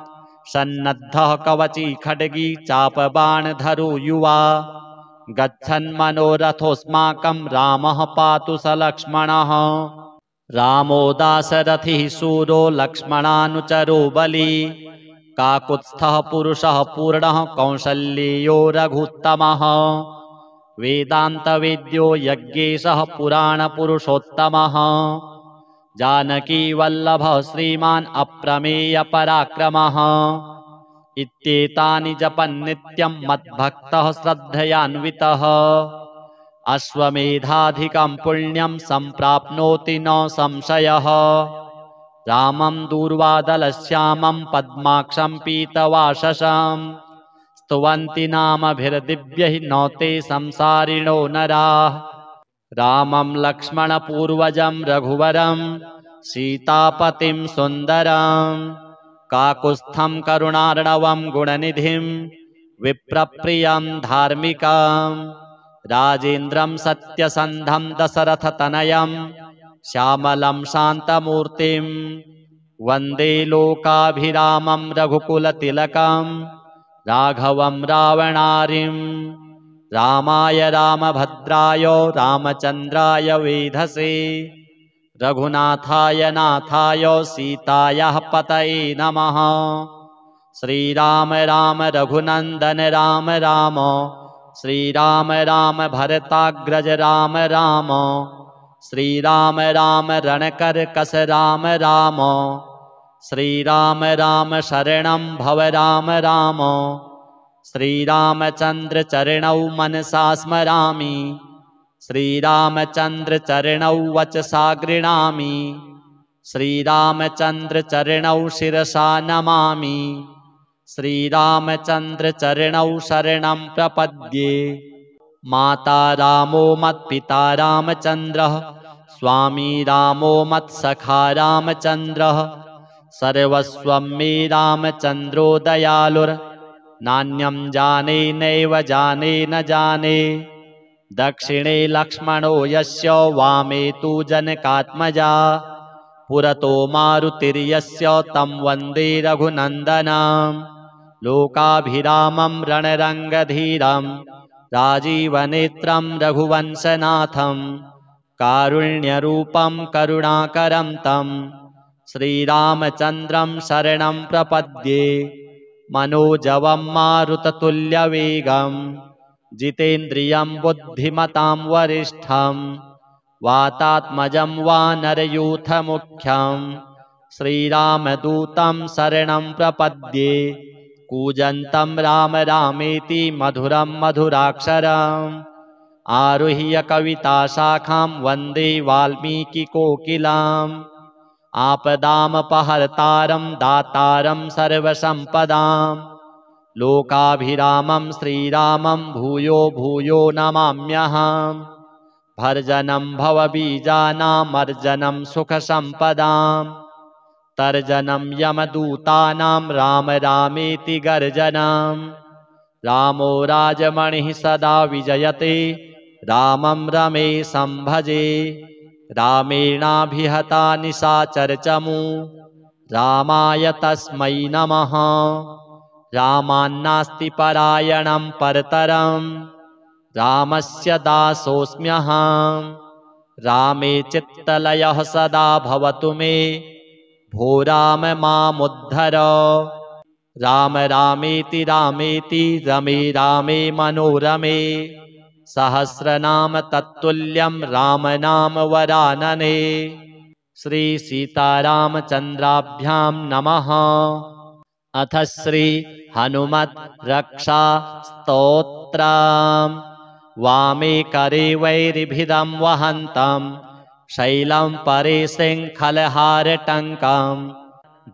Speaker 1: सन्नद्धः कवची खड्गी चापबाणधरो युवा गच्छन्मनोरथोऽस्माकं रामः पातु स लक्ष्मणः रामो दाशरथिः शूरो लक्ष्मणानुचरो बली काकुत्स्थः पुरुषः पूर्णः कौसल्येयो रघुत्तमः वेदान्तवेद्यो यज्ञेशः पुराणपुरुषोत्तमः जानकीवल्लभः श्रीमान् अप्रमेयपराक्रमः इत्येतानि जपन्नित्यं मद्भक्तः श्रद्धयान्वितः अश्वमेधाधिकं पुण्यं सम्प्राप्नोति न संशयः रामं दूर्वादलश्यामं पद्माक्षं पीतवाससं स्तुवन्ति नामभिर्दिव्यैः न ते संसारिणो नराः रामं लक्ष्मणपूर्वजं रघुवरं सीतापतिं सुन्दरं काकुत्स्थं करुणार्णवं गुणनिधिं विप्रप्रियं धार्मिकं राजेन्द्रं सत्यसन्धं दशरथतनयं श्यामलं शान्तमूर्तिं वन्दे लोकाभिरामं रघुकुलतिलकं राघवं रावणारिं रामाय रामभद्राय रामचन्द्राय वेधसे रघुनाथाय नाथाय सीतायाः पतये नमः। श्रीराम राम रघुनन्दन राम राम श्रीराम राम भरताग्रज राम राम श्रीराम राम रणकर्कश राम राम श्रीराम राम शरणं भव राम राम श्रीरामचन्द्र चरणौ मनसा स्मरामि श्रीरामचन्द्र चरणौ वचसा गृह्णामि श्रीरामचन्द्र चरणौ शिरसा नमामि श्रीरामचन्द्र चरणौ शरणं प्रपद्ये। माता रामो मत्पिता रामचन्द्रः स्वामी रामो मत्सखा रामचन्द्रः सर्वस्वं मे रामचन्द्रो दयालुर्नान्यं जाने नैव जाने न जाने दक्षिणे लक्ष्मणो यस्य वामे तु जनकात्मजा पुरतो मारुतिर्यस्य तं वन्दे रघुनन्दनं लोकाभिरामं रणरङ्गधीरं राजीवनेत्रं रघुवंशनाथं कारुण्यरूपं करुणाकरं तं श्रीरामचन्द्रं शरणं प्रपद्ये। मनोजवं मारुततुल्यवेगं जितेन्द्रियं बुद्धिमतां वरिष्ठं वातात्मजं वानरयूथमुख्यं श्रीरामदूतं शरणं प्रपद्ये। कूजन्तं राम रामेति मधुरं मधुराक्षरम् आरुह्य कविताशाखां वन्दे वाल्मीकिकोकिलम् आपदामपहर्तारं दातारं सर्वसम्पदां लोकाभिरामं श्रीरामं भूयो भूयो नमाम्यहम्। भर्जनं भवबीजानामर्जनं सुखसम्पदां तर्जनं यमदूतानां राम रामेति गर्जनं रामो राजमणिः सदा विजयते रामं रमेशं भजे। रामेणाभिहता निशाचरचमू रामाय तस्मै नमः। रामान्नास्ति परायणं परतरं रामस्य दासोऽस्म्यहं। रामे चित्तलयः सदा भवतु मे भो राम मामुद्धर। राम रामेति रामेति रमे रामे मनोरमे सहस्रनाम तत्तुल्यं राम नाम वरानने। श्री सीतारामचन्द्राभ्यां नमः। अथ श्री हनुमत् रक्षा स्तोत्रम्। वामे करे वैरिभिदं वहन्तं शैलं परे शृङ्खलहारटङ्कं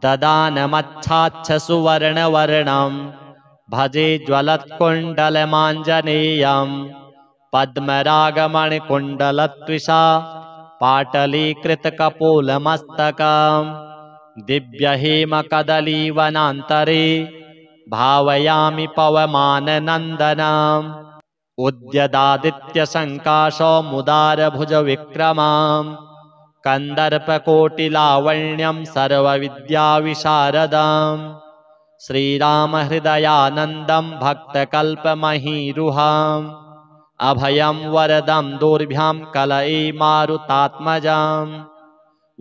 Speaker 1: ददानमच्छाच्छ सुवर्णवर्णं भजे ज्वलत्कुण्डलमाञ्जनेयं पद्मरागमणिकुण्डलत्विषा पाटलीकृतकपोलमस्तकं दिव्यहेमकदलीवनान्तरे भावयामि पवमाननन्दनम् उद्यदादित्यसङ्काशमुदारभुजविक्रमां कन्दर्पकोटिलावण्यं सर्वविद्याविशारदं श्रीरामहृदयानन्दं भक्तकल्पमहीरुहम् अभयं वरदं दोर्भ्यां कलये मारुतात्मजं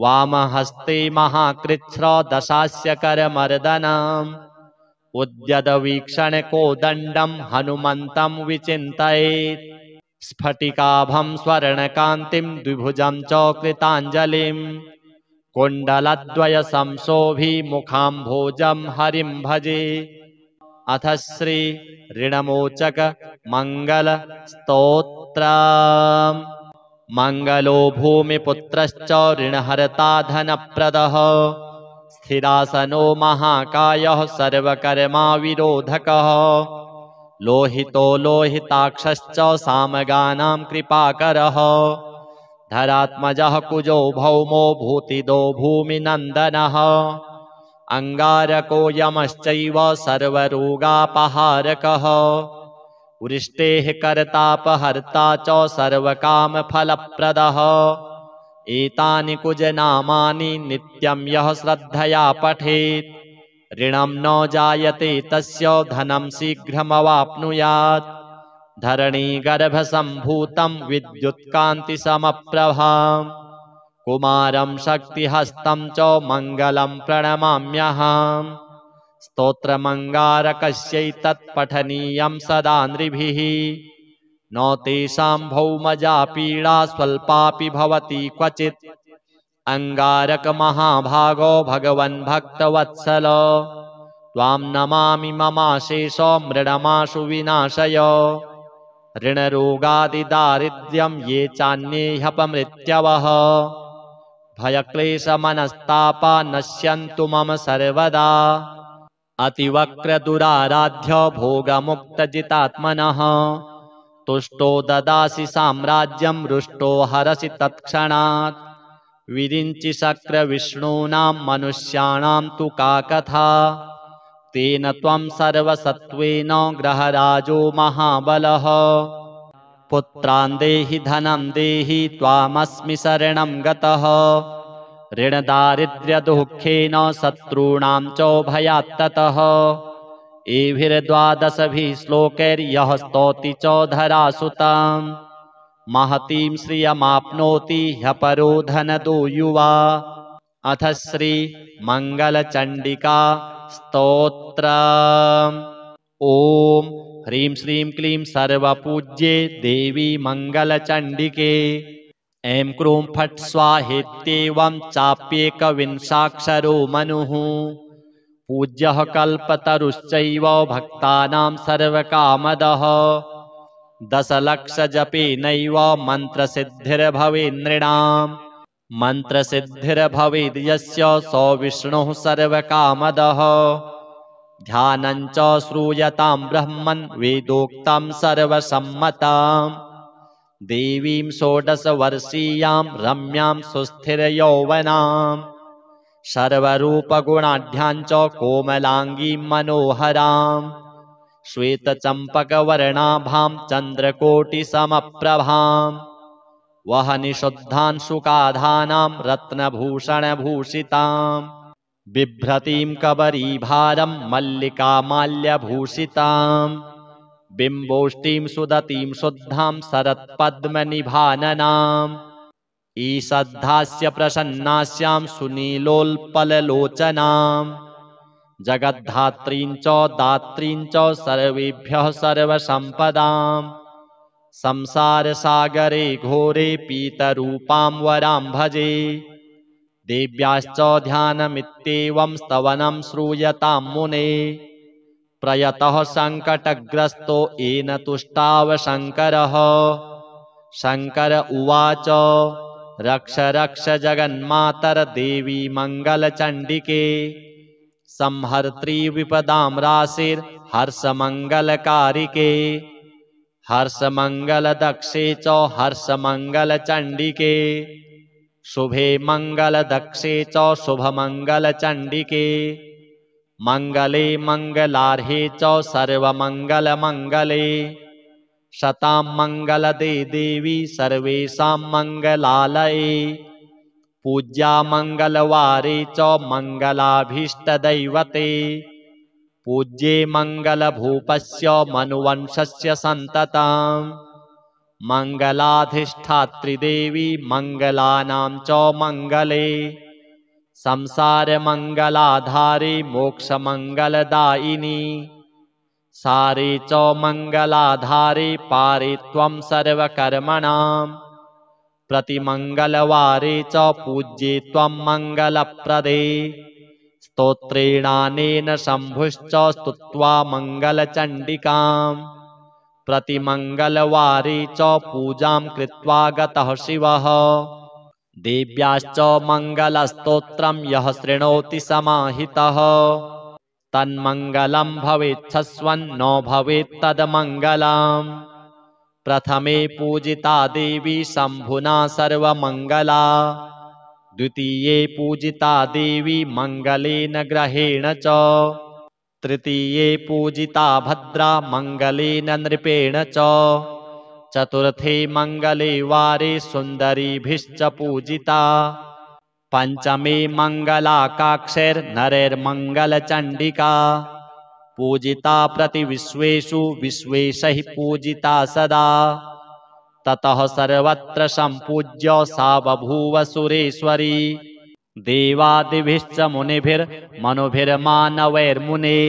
Speaker 1: वामहस्ते महाकृच्छ्रदशास्य करमर्दनम् उद्यदवीक्षणकोदण्डं हनुमन्तं विचिन्तयेत् स्फटिकाभं स्वर्णकान्तिं द्विभुजं च कृताञ्जलिं कुण्डलद्वयसंशोभिमुखाम्भोजं हरिं भजे। अथ श्री ऋणमोचक मंगल स्तोत्रम्। मंगलो भूमिपुत्रश्च ऋणहर्ता धनप्रदः स्थिरासनो महाकायः सर्वकर्मा विरोधकः लोहितो लोहिताक्षश्च सामगानां कृपाकरः धरात्मजः कुजो भौमो भूतिदो भूमिनन्दनः अंगारको यमश्चैव सर्वरोगापहारकः वृष्टेः कर्तापहर्ता च सर्वकामफलप्रदः एतानि कुजनामानि नित्यं यः श्रद्धया पठेत् ऋणं न जायते तस्य धनं शीघ्रमवाप्नुयात् धरणीगर्भसम्भूतं विद्युत्कान्तिसमप्रभाम् कुमारं शक्तिहस्तं च मङ्गलं प्रणमाम्यहम् स्तोत्रमङ्गारकस्यैतत् पठनीयं सदा नृभिः न तेषां भौमजा पीडा स्वल्पापि भवति क्वचित् अंगारकमहाभागो भगवन् भक्तवत्सल त्वां नमामि ममाशेष मृडमाशु विनाशय ऋणरोगादिदारिद्र्यं ये चान्ये ह्यपमृत्यवः भयक्लेशमनस्तापा नश्यन्तु मम सर्वदा अतिवक्रदुराराध्य भोगमुक्तजितात्मनः तुष्टो ददासि साम्राज्यं रुष्टो हरसि तत्क्षणात् विरिञ्चि शक्रविष्णूनां मनुष्याणां तु का कथा तेन त्वं सर्वसत्त्वेन ग्रहराजो महाबलः पुत्रान् देहि धनं देहि त्वामस्मि शरणं गतः ऋणदारिद्र्यदुःखेन शत्रूणां च भयात्ततः एभिर्द्वादशभिः श्लोकैर्यः स्तौति च धरासुताम् महतीं श्रियमाप्नोति ह्यपरो धनदो युवा अथ श्री मंगलचंडिका स्तोत्र ओम ह्रीं श्रीं क्लीं सर्वपूज्ये देवी मंगलचंडिके ऐं क्रूं फट् स्वाहेत्येवं चाप्येकविंशाक्षरो मनुः पूज्यः कल्पतरुश्चैव भक्तानां सर्वकामदः दशलक्षजपेनैव मन्त्रसिद्धिर्भवेन्नृणाम् मन्त्रसिद्धिर्भवेद् यस्य स विष्णुः सर्वकामदः ध्यानं च श्रूयतां ब्रह्मन् वेदोक्तं सर्वसम्मताम् देवीं षोडशवर्षीयां रम्यां सुस्थिरयौवनां सर्वरूपगुणाढ्यां च कोमलाङ्गीं मनोहराम् श्वेतचम्पकवर्णाभां चन्द्रकोटिसमप्रभाम् वहनिशुद्धांशुकाधानां रत्नभूषणभूषिताम् बिभ्रतीं कबरीभारं मल्लिकामाल्यभूषिताम् बिम्बोष्टीं सुदतीं शुद्धां शरत्पद्मनिभाननाम् ईषद्धास्य प्रसन्नास्यां सुनीलोल्पललोचनाम् जगद्धात्रीं च दात्रीं च सर्वेभ्यः सर्वसम्पदाम् संसारसागरे घोरे पीतरूपां वरां भजे देव्याश्च ध्यानमित्येवं स्तवनं श्रूयतां मुने प्रयतः सङ्कटग्रस्तो येन तुष्टाव शङ्करः शङ्कर उवाच रक्ष रक्ष जगन्मातर्देवी मङ्गलचण्डिके संहर्त्री विपदां राशिर्हर्षमङ्गलकारिके हर्षमङ्गलदक्षे च हर्षमङ्गलचण्डिके शुभे मङ्गलदक्षे च शुभमङ्गलचण्डिके मङ्गले मङ्गलार्हे च सर्वमङ्गलमङ्गले शतां मङ्गलदे देवी सर्वेषां मङ्गलालये पूज्या मङ्गलवारे च मङ्गलाभीष्टदैवते पूज्ये मङ्गलभूपस्य मनुवंशस्य सन्तताम् मङ्गलाधिष्ठात्रिदेवी मङ्गलानां च मङ्गले संसारमङ्गलाधारे मोक्षमङ्गलदायिनी सारे च मङ्गलाधारे पारे त्वं सर्वकर्मणां प्रतिमङ्गलवारे च पूज्ये त्वं मङ्गलप्रदे स्तोत्रेणानेन शम्भुश्च स्तुत्वा मङ्गलचण्डिकाम् प्रतिमङ्गलवारे च पूजां कृत्वा गतः शिवः देव्याश्च मङ्गलस्तोत्रं यः शृणोति समाहितः तन्मङ्गलं भवेच्छस्वन् न भवेत् तन्मङ्गलम् प्रथमे पूजिता देवी शम्भुना सर्वमङ्गला द्वितीये पूजिता देवी मङ्गलेन ग्रहेण च तृतीये पूजिता भद्रा मङ्गलेन नृपेण च चतुर्थे मङ्गले वारे सुन्दरीभिश्च पूजिता पञ्चमे मङ्गलाकाक्षैर्नरैर्मङ्गलचण्डिका पूजिता प्रतिविश्वेषु विश्वेशैः पूजिता सदा ततः सर्वत्र सम्पूज्य सा बभूव सुरेश्वरी देवादिभिश्च मुनिभिर्मनुभिर्मानवैर्मुने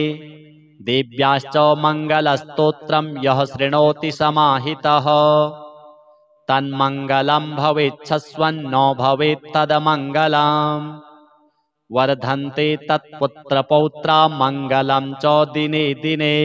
Speaker 1: देव्याश्च मङ्गलस्तोत्रं यः शृणोति समाहितः तन्मङ्गलं भवेच्छस्वन् न भवेत् तदमङ्गलम् वर्धन्ते तत्पुत्रपौत्रा मङ्गलं च दिने दिने